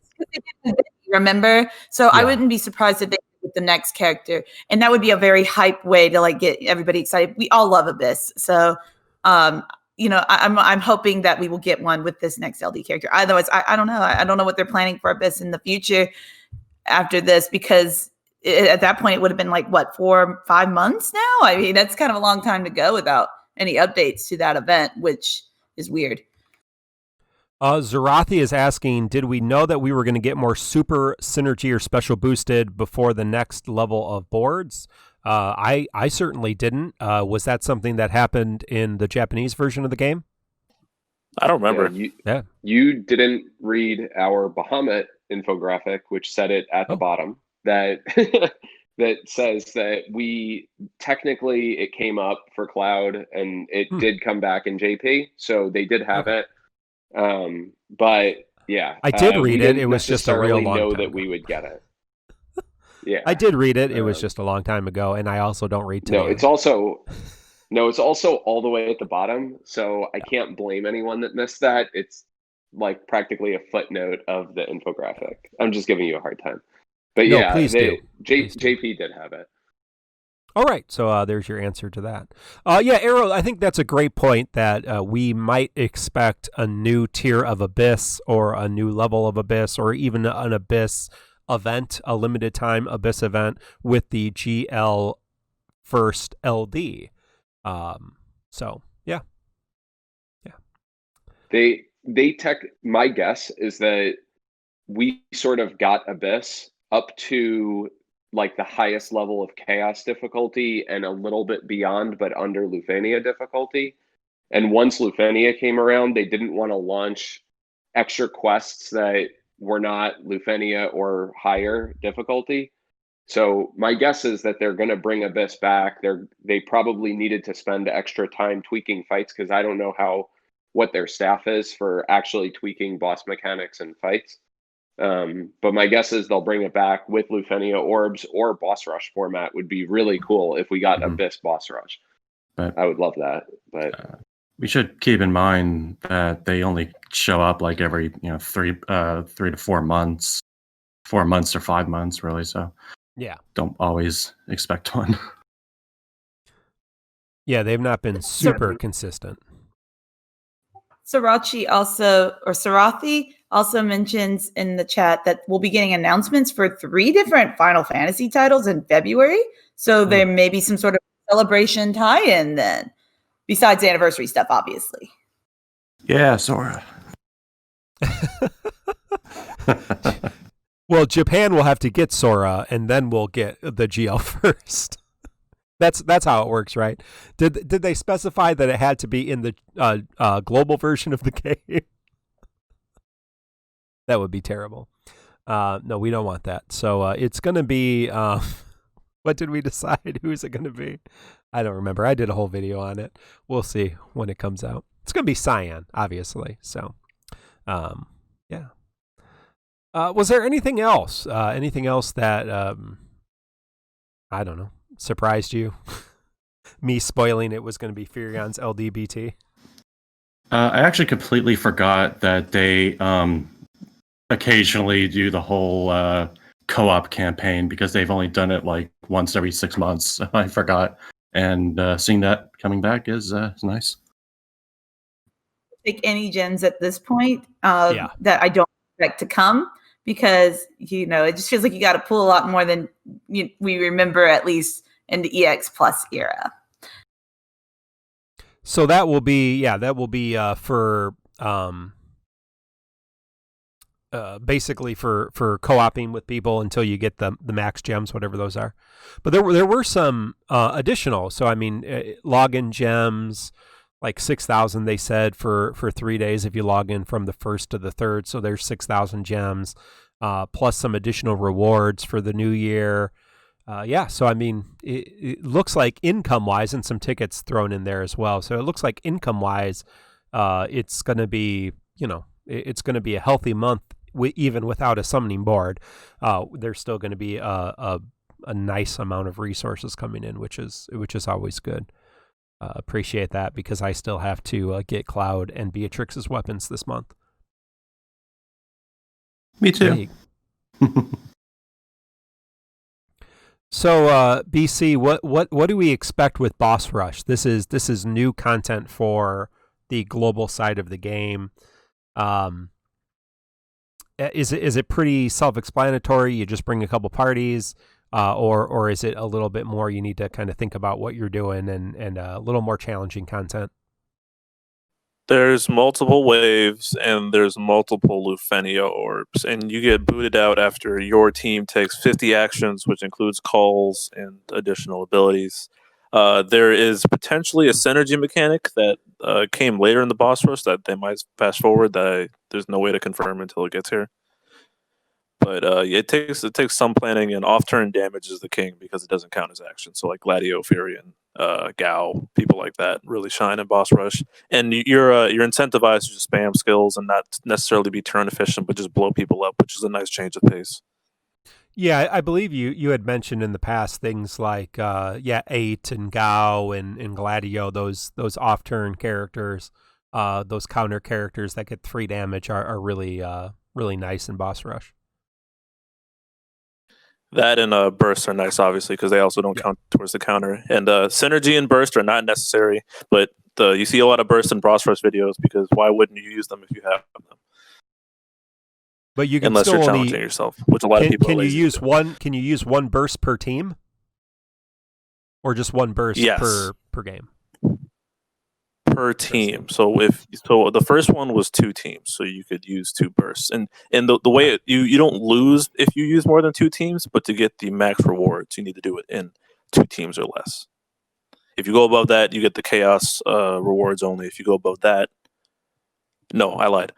remember. So I wouldn't be surprised if they with the next character, and that would be a very hype way to get everybody excited. We all love Abyss, so I'm hoping that we will get one with this next LD character. Otherwise, I don't know. I don't know what they're planning for Abyss in the future after this, because at that point it would have been 4 or 5 months now. I mean, that's kind of a long time to go without any updates to that event, which is weird. Zarathi is asking, did we know that we were going to get more super synergy or special boosted before the next level of boards? I certainly didn't. Was that something that happened in the Japanese version of the game? I don't remember. You didn't read our Bahamut infographic, which said it at the bottom, that that says that it came up for Cloud, and it did come back in JP, so they did have it. But yeah, I did read it. It was just a real long know time that ago. we would get it. Yeah, I did read it. It was just a long time ago, and I also don't read today. It's also all the way at the bottom, so I can't blame anyone that missed that. It's practically a footnote of the infographic. I'm just giving you a hard time. But please do. JP did have it. All right, so there's your answer to that. Arrow, I think that's a great point that we might expect a new tier of Abyss or a new level of Abyss or even an Abyss event, a limited time Abyss event with the GL first LD. My guess is that we sort of got Abyss up to the highest level of chaos difficulty and a little bit beyond, but under Lufania difficulty. And once Lufania came around, they didn't want to launch extra quests that were not Lufania or higher difficulty. So my guess is that they're going to bring Abyss back. They probably needed to spend extra time tweaking fights, because I don't know what their staff is for actually tweaking boss mechanics and fights. But my guess is they'll bring it back with Lufania orbs, or boss rush format would be really cool if we got Abyss boss rush. But I would love that. But we should keep in mind that they only show up every 3 to 4 months, 4 months or 5 months, really. So don't always expect one. Yeah, they've not been super consistent. Sarathi also mentions in the chat that we'll be getting announcements for 3 different Final Fantasy titles in February. So there may be some sort of celebration tie-in then, besides anniversary stuff, obviously. Yeah, Sora. Well, Japan will have to get Sora, and then we'll get the GL first. That's how it works, right? Did they specify that it had to be in the global version of the game? That would be terrible. No, we don't want that. So it's going to be, what did we decide? Who's it going to be? I don't remember. I did a whole video on it. We'll see when it comes out. It's going to be Cyan, obviously. So, yeah. Was there anything else? Anything else that, I don't know, surprised you? Me spoiling it was going to be Furion's LDBT? I actually completely forgot that they occasionally do the whole co-op campaign because they've only done it like once every 6 months. I forgot, and seeing that coming back is nice. Take any gems at this point Yeah. that I don't expect to come, because it just feels like you got to pull a lot more than we remember, at least in the EX Plus era. So that will be for basically for co-oping with people until you get the max gems, whatever those are. But there were some additional. So I mean, login gems, like 6,000 they said for 3 days if you log in from the 1st to the 3rd. So there's 6,000 gems, plus some additional rewards for the new year. So I mean, it looks like income-wise, and some tickets thrown in there as well. So it looks like income-wise, it's going to be, it's going to be a healthy month, even without a summoning board. There's still going to be a nice amount of resources coming in, which is always good. Appreciate that, because I still have to get Cloud and Beatrix's weapons this month. Me too. So, BC, what do we expect with Boss Rush? This is new content for the global side of the game. Is it pretty self-explanatory? You just bring a couple parties, or is it a little bit more? You need to kind of think about what you're doing, and a little more challenging content. There's multiple waves, and there's multiple Lufenia orbs, and you get booted out after your team takes 50 actions, which includes calls and additional abilities. There is potentially a synergy mechanic that came later in the boss rush that they might fast forward, that there's no way to confirm until it gets here. But it takes some planning, and off-turn damage is the king because it doesn't count as action. So like Gladio, Furion, Gao, people like that really shine in boss rush. And you're incentivized to just spam skills and not necessarily be turn efficient, but just blow people up, which is a nice change of pace. Yeah, I believe you had mentioned in the past things like HaateXIII and Gao and Gladio, those off-turn characters, those counter characters that get 3 damage are really really nice in boss rush. That and bursts are nice, obviously, because they also don't count towards the counter. And synergy and burst are not necessary, but you see a lot of burst in boss rush videos, because why wouldn't you use them if you have them? But you can unless still you're challenging yourself, which a lot of people can are you lazy use to do. one? Can you use one burst per team, or just one burst per game? Per team. So the first one was 2 teams, so you could use 2 bursts, and the way you don't lose if you use more than 2 teams, but to get the max rewards, you need to do it in 2 teams or less. If you go above that, you get the chaos rewards only. If you go above that, no, I lied.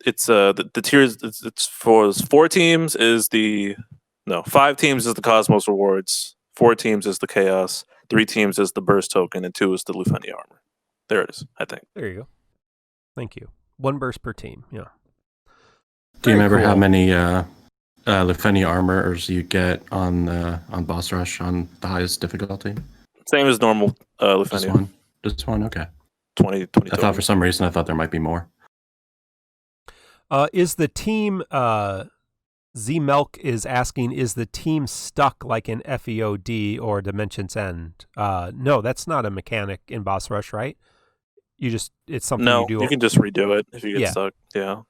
It's the tiers. It's for 4 teams is 5 teams is the Cosmos rewards, 4 teams is the chaos, 3 teams is the burst token, and 2 is the Lufenia armor. There it is, I think. There you go. Thank you. 1 burst per team. Yeah. Do you remember how many Lufenia armors you get on boss rush on the highest difficulty? Same as normal Lufenia. Just one. Okay. 20. I thought for some reason there might be more. Is the team Z-Melk is asking, is the team stuck like in FEOD or Dimension's End? No, that's not a mechanic in boss rush, right? It's something you do. You can just redo it if you get stuck. Yeah.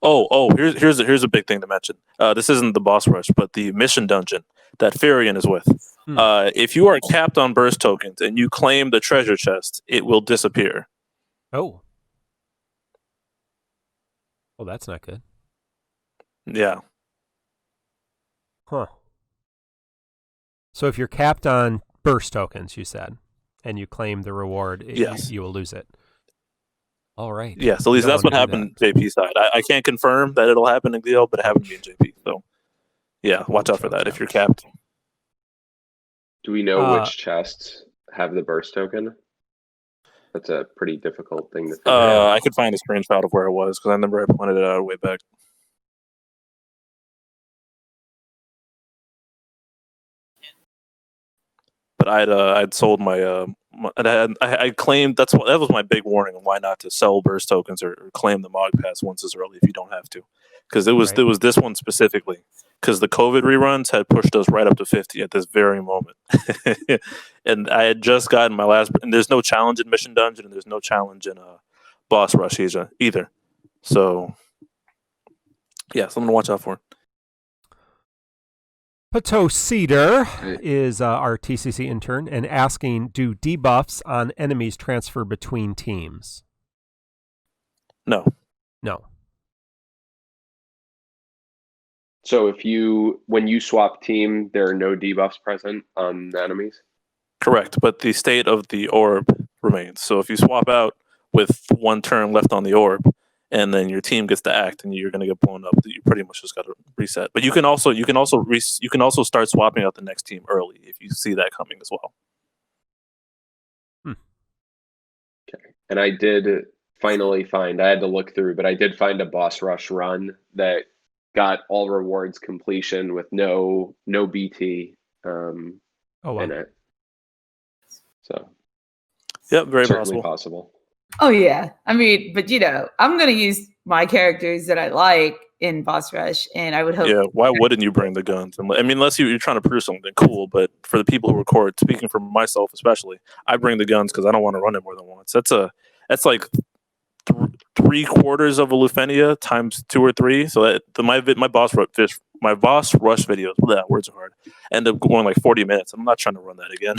Here's a big thing to mention. This isn't the boss rush, but the mission dungeon that Furion is with. If you are capped on burst tokens and you claim the treasure chest, it will disappear. Oh. Well, that's not good. Yeah. Huh. So if you're capped on burst tokens, you said, and you claim the reward, you will lose it. All right. Yes, at least that's what happened JP side. I can't confirm that it'll happen in GL, but it happened to me in JP. So, yeah, watch out for that if you're capped. Do we know which chests have the burst token? That's a pretty difficult thing to figure out. I could find a screenshot of where it was, because I remember I pointed it out way back. But I'd sold my I claimed that was my big warning on why not to sell burst tokens or claim the Mog Pass once as early if you don't have to, because it was this one specifically, because the COVID reruns had pushed us right up to 50 at this very moment, and I had just gotten my last. And there's no challenge in Mission Dungeon, and there's no challenge in Boss Rush either. So yeah, something to watch out for. PoteauCedar is our TCC intern and asking, do debuffs on enemies transfer between teams? No. So when you swap team, there are no debuffs present on the enemies? Correct, but the state of the orb remains. So if you swap out with one turn left on the orb, and then your team gets to act, and you're going to get blown up, you pretty much just got to reset. But you can also start swapping out the next team early if you see that coming as well. Okay, and I did finally find. I had to look through, but I did find a boss rush run that got all rewards completion with no BT in it. So yeah, very certainly possible. Oh yeah, I mean, but I'm gonna use my characters that I like in Boss Rush, and I would hope. Yeah, why wouldn't you bring the guns? I mean, unless you're trying to prove something cool. But for the people who record, speaking for myself especially, I bring the guns because I don't want to run it more than once. That's like 3/4 of a Lufenia times 2 or 3. So that my boss rush videos, words are hard, end up going like 40 minutes. I'm not trying to run that again.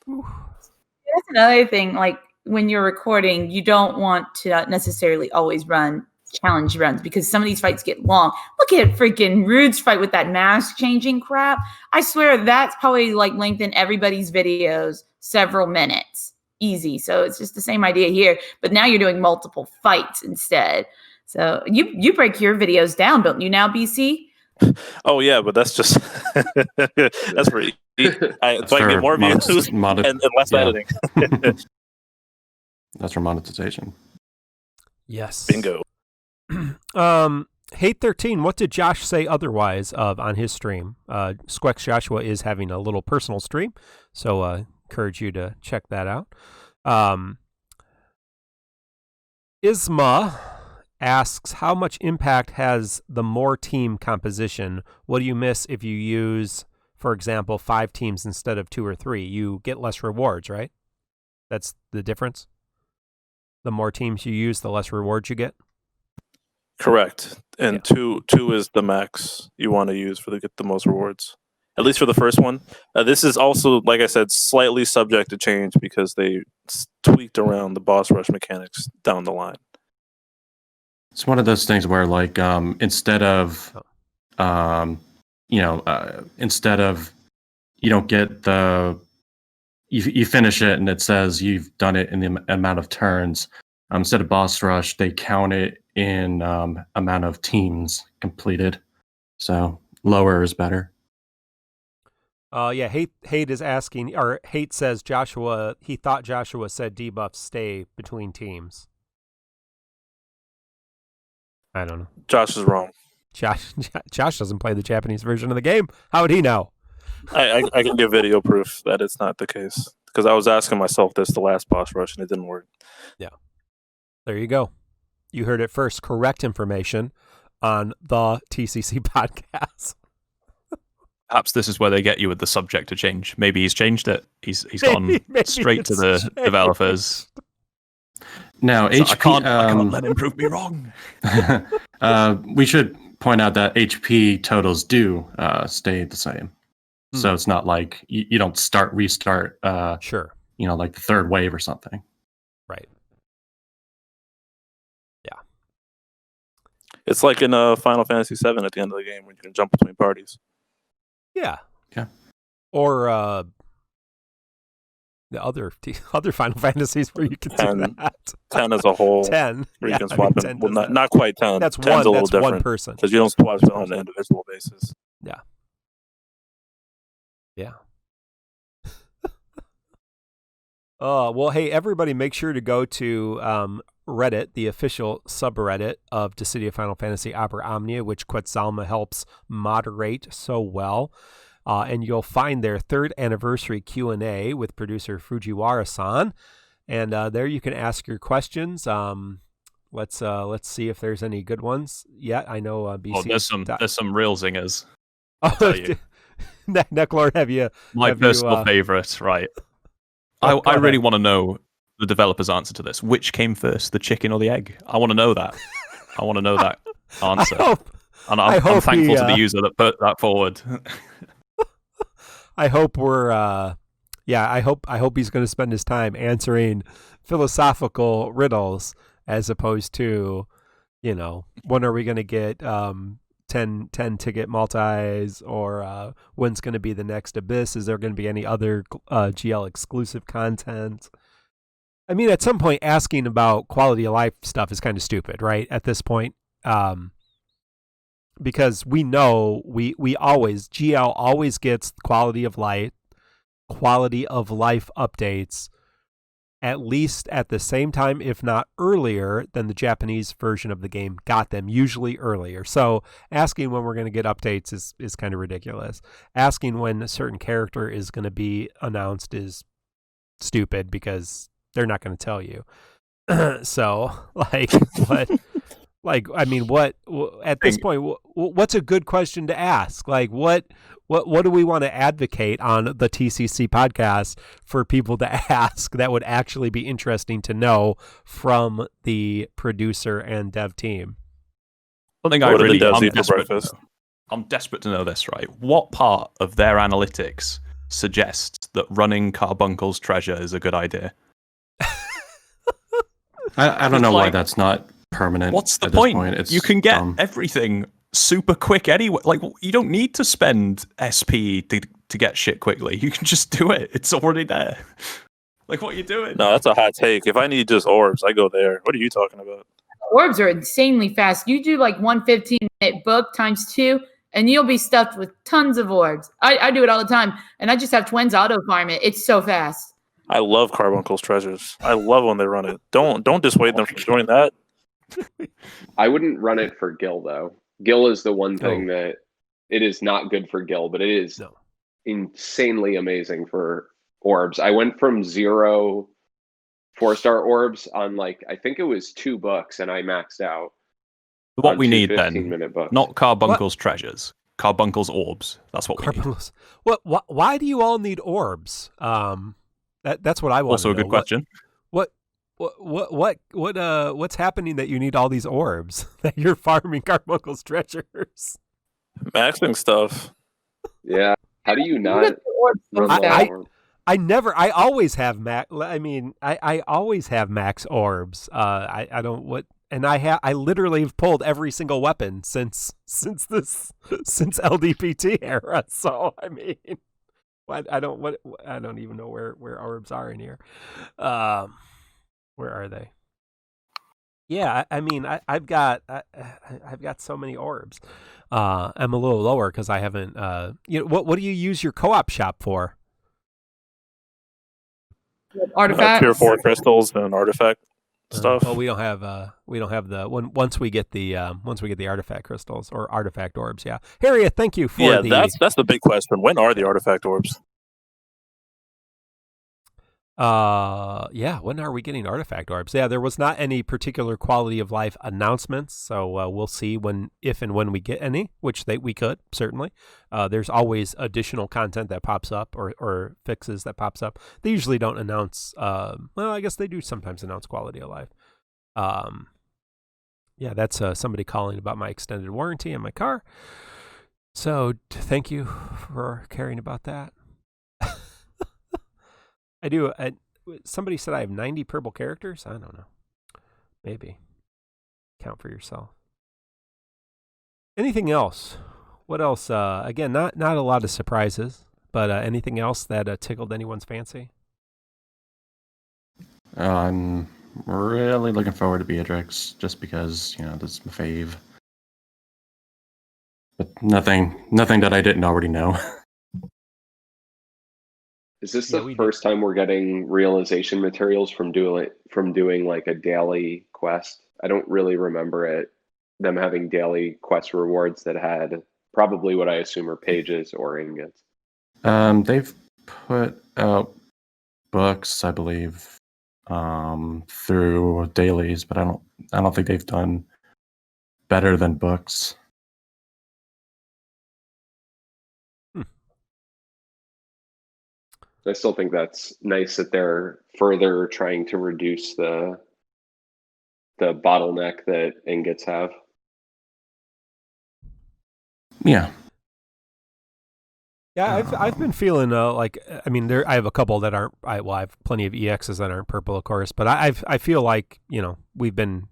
That's another thing. Like when you're recording, you don't want to not necessarily always run challenge runs because some of these fights get long. Look at freaking Rude's fight with that mask changing crap. I swear that's probably like lengthened everybody's videos several minutes. Easy. So it's just the same idea here, but now you're doing multiple fights instead. So you break your videos down, don't you now, BC? Oh yeah, but that's just that's for so I can get more views and less editing. That's for monetization. Yes. Bingo. HaateXIII, what did Josh say otherwise on his stream? Sqex Joshua is having a little personal stream, so encourage you to check that out. Isma asks, how much impact has the more team composition? What do you miss if you use, for example, 5 teams instead of 2 or 3? You get less rewards, right? That's the difference? The more teams you use, the less rewards you get? Correct. And two is the max you want to use to get the most rewards. At least for the first one. This is also, like I said, slightly subject to change because they tweaked around the boss rush mechanics down the line. It's one of those things where, like, instead of you don't get the you finish it and it says you've done it in the amount of turns. Instead of boss rush, they count it in amount of teams completed. So lower is better. Hate is asking, or Hate says Joshua. He thought Joshua said debuffs stay between teams. I don't know. Josh is wrong. Josh doesn't play the Japanese version of the game. How would he know? I can give video proof that it's not the case because I was asking myself this the last boss rush and it didn't work. Yeah. There you go. You heard it first. Correct information on the TCC podcast. Perhaps this is where they get you with the subject to change. Maybe he's changed it. He's gone straight to the developers. Now, so I can't let him prove me wrong. We should point out that HP totals do stay the same. So it's not like you don't restart. Sure. Like the third wave or something. Right. Yeah. It's like in Final Fantasy VII at the end of the game when you can jump between parties. Yeah. Yeah. Or the other Final Fantasies where you can do that. 10 as a whole. 10. Where you can swap them. Well, not quite 10. That's 10's one. a little That's different one person. Because you don't swap it on an individual basis. Yeah. Yeah. Well, hey, everybody, make sure to go to Reddit, the official subreddit of Dissidia Final Fantasy Opera Omnia, which Quetzalma helps moderate so well. and you'll find their 3rd anniversary Q&A with producer Fujiwara-san. And there you can ask your questions. Let's see if there's any good ones yet. I know BC. There's some real zingers. Oh, Necklord, have you? My personal favorite, right? I really want to know the developer's answer to this. Which came first, the chicken or the egg? I want to know that. I want to know that answer. I'm thankful to the user that put that forward. I hope we're. I hope he's going to spend his time answering philosophical riddles as opposed to, when are we going to get 10 ticket multis, or when's going to be the next Abyss? Is there going to be any other GL exclusive content? I mean, at some point, asking about quality of life stuff is kind of stupid, right? At this point, because we know GL always gets quality of life updates at least at the same time, if not earlier, than the Japanese version of the game got them, usually earlier. So asking when we're going to get updates is kind of ridiculous. Asking when a certain character is going to be announced is stupid because they're not going to tell you. So, what at this point, what's a good question to ask? Like, what do we want to advocate on the TCC podcast for people to ask that would actually be interesting to know from the producer and dev team? Something I'm desperate to know this, right? What part of their analytics suggests that running Carbuncle's treasure is a good idea? I don't know why that's not permanent. What's the at point? This point. You can get dumb. everything super quick anyway. Like, you don't need to spend SP to get shit quickly. You can just do it. It's already there. Like, what are you doing? No, that's a hot take. If I need just orbs, I go there. What are you talking about? Orbs are insanely fast. You do like 1 15-minute book times 2, and you'll be stuffed with tons of orbs. I do it all the time, and I just have twins auto farm it. It's so fast. I love Carbuncle's treasures. I love when they run it. Don't dissuade them from doing that. I wouldn't run it for Gil, though. Gil is the one thing that it is not good for Gil, but it is insanely amazing for orbs. I went from 0 4-star orbs on I think it was 2 books, and I maxed out. What we need then, books. Not Carbuncle's treasures, Carbuncle's orbs. That's what we need. Why do you all need orbs? That's what I want. Also, a good question. What's happening that you need all these orbs that you're farming Carbuncle's treasures? Maxing stuff. Yeah. How do you not? I always have max. I mean, I always have max orbs. I don't and I literally have pulled every single weapon since LDPT era. So I mean, I don't even know where orbs are in here. Where are they? Yeah, I mean, I've got so many orbs. I'm a little lower because I haven't. What do you use your co-op shop for? Artifacts. Pure 4 crystals and artifact stuff. Well, we don't have the once we get the artifact crystals or artifact orbs. Yeah, Harriet, thank you for that's the big question. When are the artifact orbs? When are we getting artifact orbs? Yeah, there was not any particular quality of life announcements, so we'll see if and when we get any, which we could certainly. There's always additional content that pops up or fixes that pops up. They usually don't announce. Well, I guess they do sometimes announce quality of life. Yeah, that's somebody calling about my extended warranty on my car. So thank you for caring about that. I do. Somebody said I have 90 purple characters. I don't know. Maybe. Count for yourself. Anything else? What else? Again, not a lot of surprises, but anything else that tickled anyone's fancy? I'm really looking forward to Beatrix, just because this is my fave. But nothing that I didn't already know. Is this the first time we're getting realization materials from doing like a daily quest? I don't really remember them having daily quest rewards that had probably what I assume are pages or ingots. They've put out books, I believe, through dailies, but I don't think they've done better than books. I still think that's nice that they're further trying to reduce the bottleneck that ingots have. Yeah. Yeah, I've been feeling like, I mean, I have a couple that aren't. I have plenty of EXs that aren't purple, of course, but I feel like, you know, we've been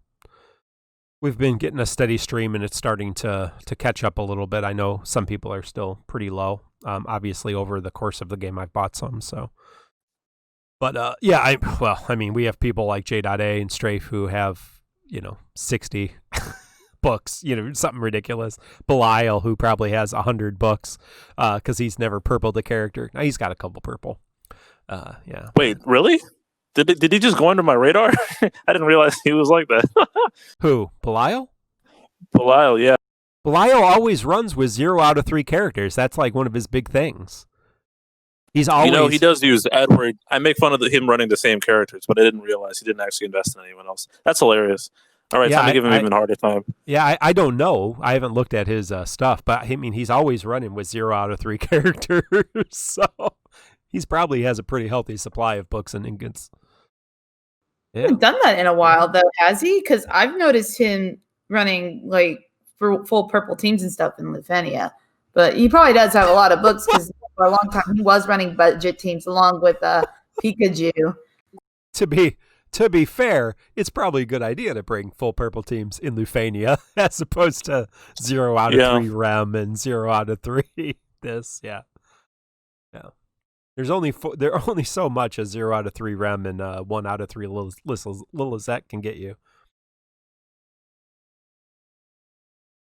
getting a steady stream and it's starting to catch up a little bit. I know some people are still pretty low. Obviously, over the course of the game, I've bought some. So, but yeah, I mean, we have people like J.A and Strafe who have, you know, 60 books, you know, something ridiculous. Belial, who probably has 100 books because he's never purpled the character. Now he's got a couple purple. Yeah. Wait, really? Did he just go under my radar? I didn't realize he was like that. Who? Belial? Belial, yeah. Belial always runs with 0 out of 3 characters. That's like one of his big things. He's always... You know, he does use Edward. I make fun of him running the same characters, but I didn't realize he didn't actually invest in anyone else. That's hilarious. All right, time to give him even harder time. Yeah, I don't know. I haven't looked at his stuff, but I mean, he's always running with 0 out of 3 characters, so he's probably has a pretty healthy supply of books and ingots. Yeah. He hasn't done that in a while, though, has he? Because I've noticed him running like for full purple teams and stuff in Lufenia, but he probably does have a lot of books because for a long time he was running budget teams along with Pikachu. To be fair, it's probably a good idea to bring full purple teams in Lufenia as opposed to 0 out of 3 Rem and 0 out of 3 this. Yeah. There's only so much a 0 out of 3 Rem and 1 out of 3 little Lizette can get you.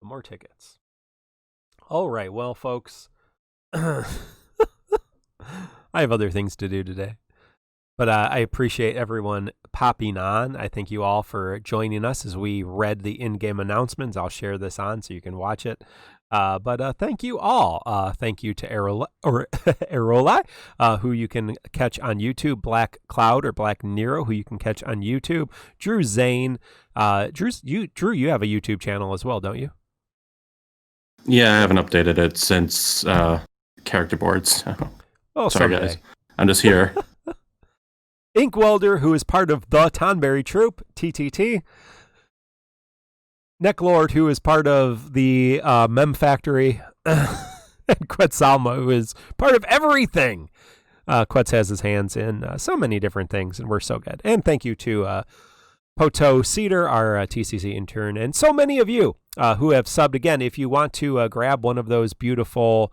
More tickets. All right, well, folks, I have other things to do today. But I appreciate everyone popping on. I thank you all for joining us as we read the in-game announcements. I'll share this on so you can watch it. But thank you all. Thank you to Arola, who you can catch on YouTube, Black Cloud or Black Nero, who you can catch on YouTube, Drew Zane. Drew, you have a YouTube channel as well, don't you? Yeah, I haven't updated it since character boards. Oh, sorry, guys. I'm just here. Inkwelder, who is part of the Tonberry Troupe, TTT. Necklord, who is part of the Mem Factory. And Quetzalma, who is part of everything. Quetz has his hands in so many different things, and we're so good. And thank you to PoteauCedar, our TCC intern, and so many of you who have subbed. Again, if you want to grab one of those beautiful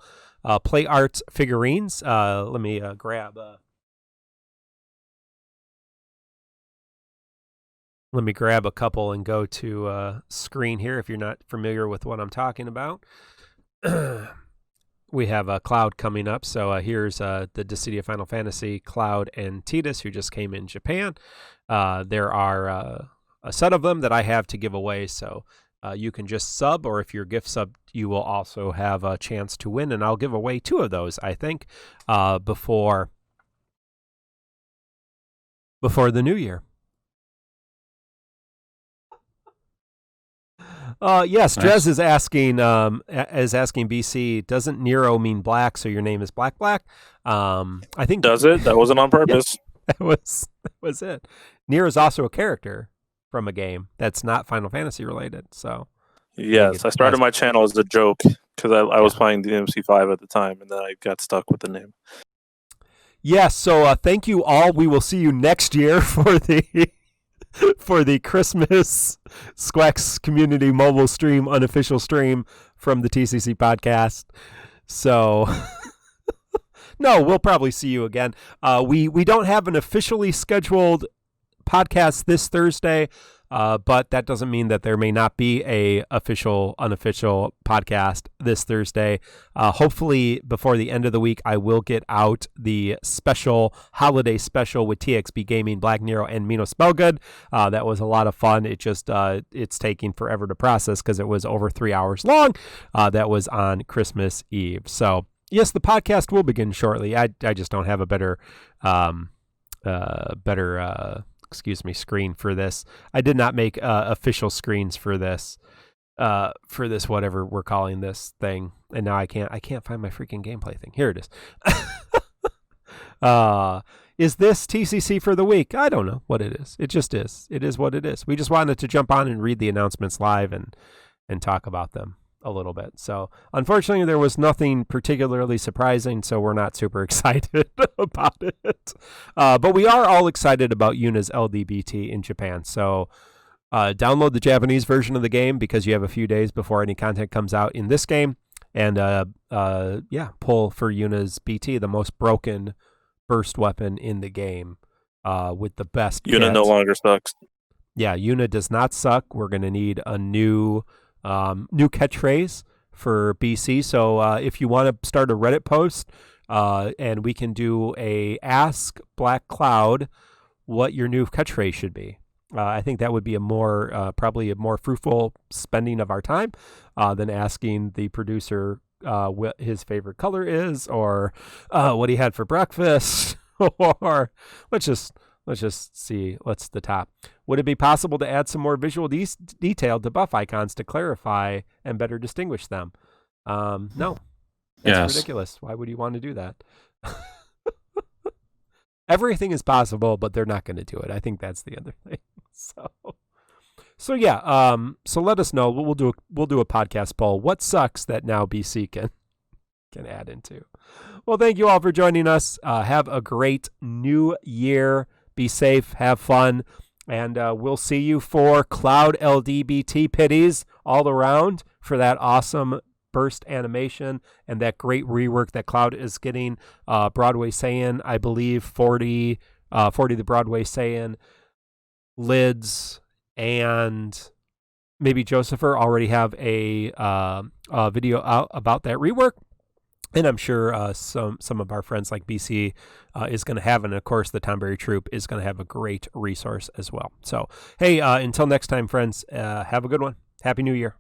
Play Arts figurines, let me grab... Let me grab a couple and go to screen here if you're not familiar with what I'm talking about. We have a Cloud coming up. So here's the Dissidia Final Fantasy Cloud and Tidus, who just came in Japan. There are a set of them that I have to give away. So you can just sub, or if you're gift sub, you will also have a chance to win. And I'll give away 2 of those, I think, before the new year. Yes, Drez is asking BC, doesn't Nero mean black, so your name is Black? I think does it? That wasn't on purpose. Yes, that was it. Nero is also a character from a game that's not Final Fantasy related. So yes, I started my channel as a joke because I was playing the MC5 at the time, and then I got stuck with the name. Yes, so thank you all. We will see you next year for the Christmas Sqex community mobile stream, unofficial stream from the TCC podcast. So, no, we'll probably see you again. We don't have an officially scheduled podcast this Thursday, but that doesn't mean that there may not be a unofficial podcast this Thursday. Hopefully before the end of the week, I will get out the holiday special with TXB Gaming, Black Nero, and Mino Spellgood. That was a lot of fun. It just it's taking forever to process because it was over 3 hours long. That was on Christmas Eve. So yes, the podcast will begin shortly. I just don't have a better screen for this. I did not make official screens for this whatever we're calling this thing, and now I can't find my freaking gameplay thing. Here it is. Is this TCC for the week? I don't know what it is. It just is. It is what it is. We just wanted to jump on and read the announcements live and talk about them a little bit. So unfortunately, there was nothing particularly surprising, so we're not super excited about it. But we are all excited about Yuna's LDBT in Japan. So download the Japanese version of the game because you have a few days before any content comes out in this game. And pull for Yuna's BT, the most broken burst weapon in the game, with the best Yuna kit. no longer sucks. Yeah, Yuna does not suck. We're going to need a new catchphrase for BC. So if you want to start a Reddit post, and we can do a Ask Black Cloud what your new catchphrase should be. I think that would be probably a more fruitful spending of our time than asking the producer what his favorite color is, or what he had for breakfast, or let's just see what's the top. Would it be possible to add some more visual detail to buff icons to clarify and better distinguish them? No, that's ridiculous. Why would you want to do that? Everything is possible, but they're not going to do it. I think that's the other thing. So yeah. So let us know. We'll do a podcast poll. What sucks that now BC can add into? Well, thank you all for joining us. Have a great new year. Be safe. Have fun. And we'll see you for Cloud LDBT pitties all around for that awesome burst animation and that great rework that Cloud is getting. Broadway Saiyan, I believe 40 the Broadway Saiyan lids, and maybe Josepher already have a video out about that rework. And I'm sure some of our friends like BC is going to have, and of course the Tonberry Troupe is going to have a great resource as well. So, hey, until next time, friends, have a good one. Happy New Year.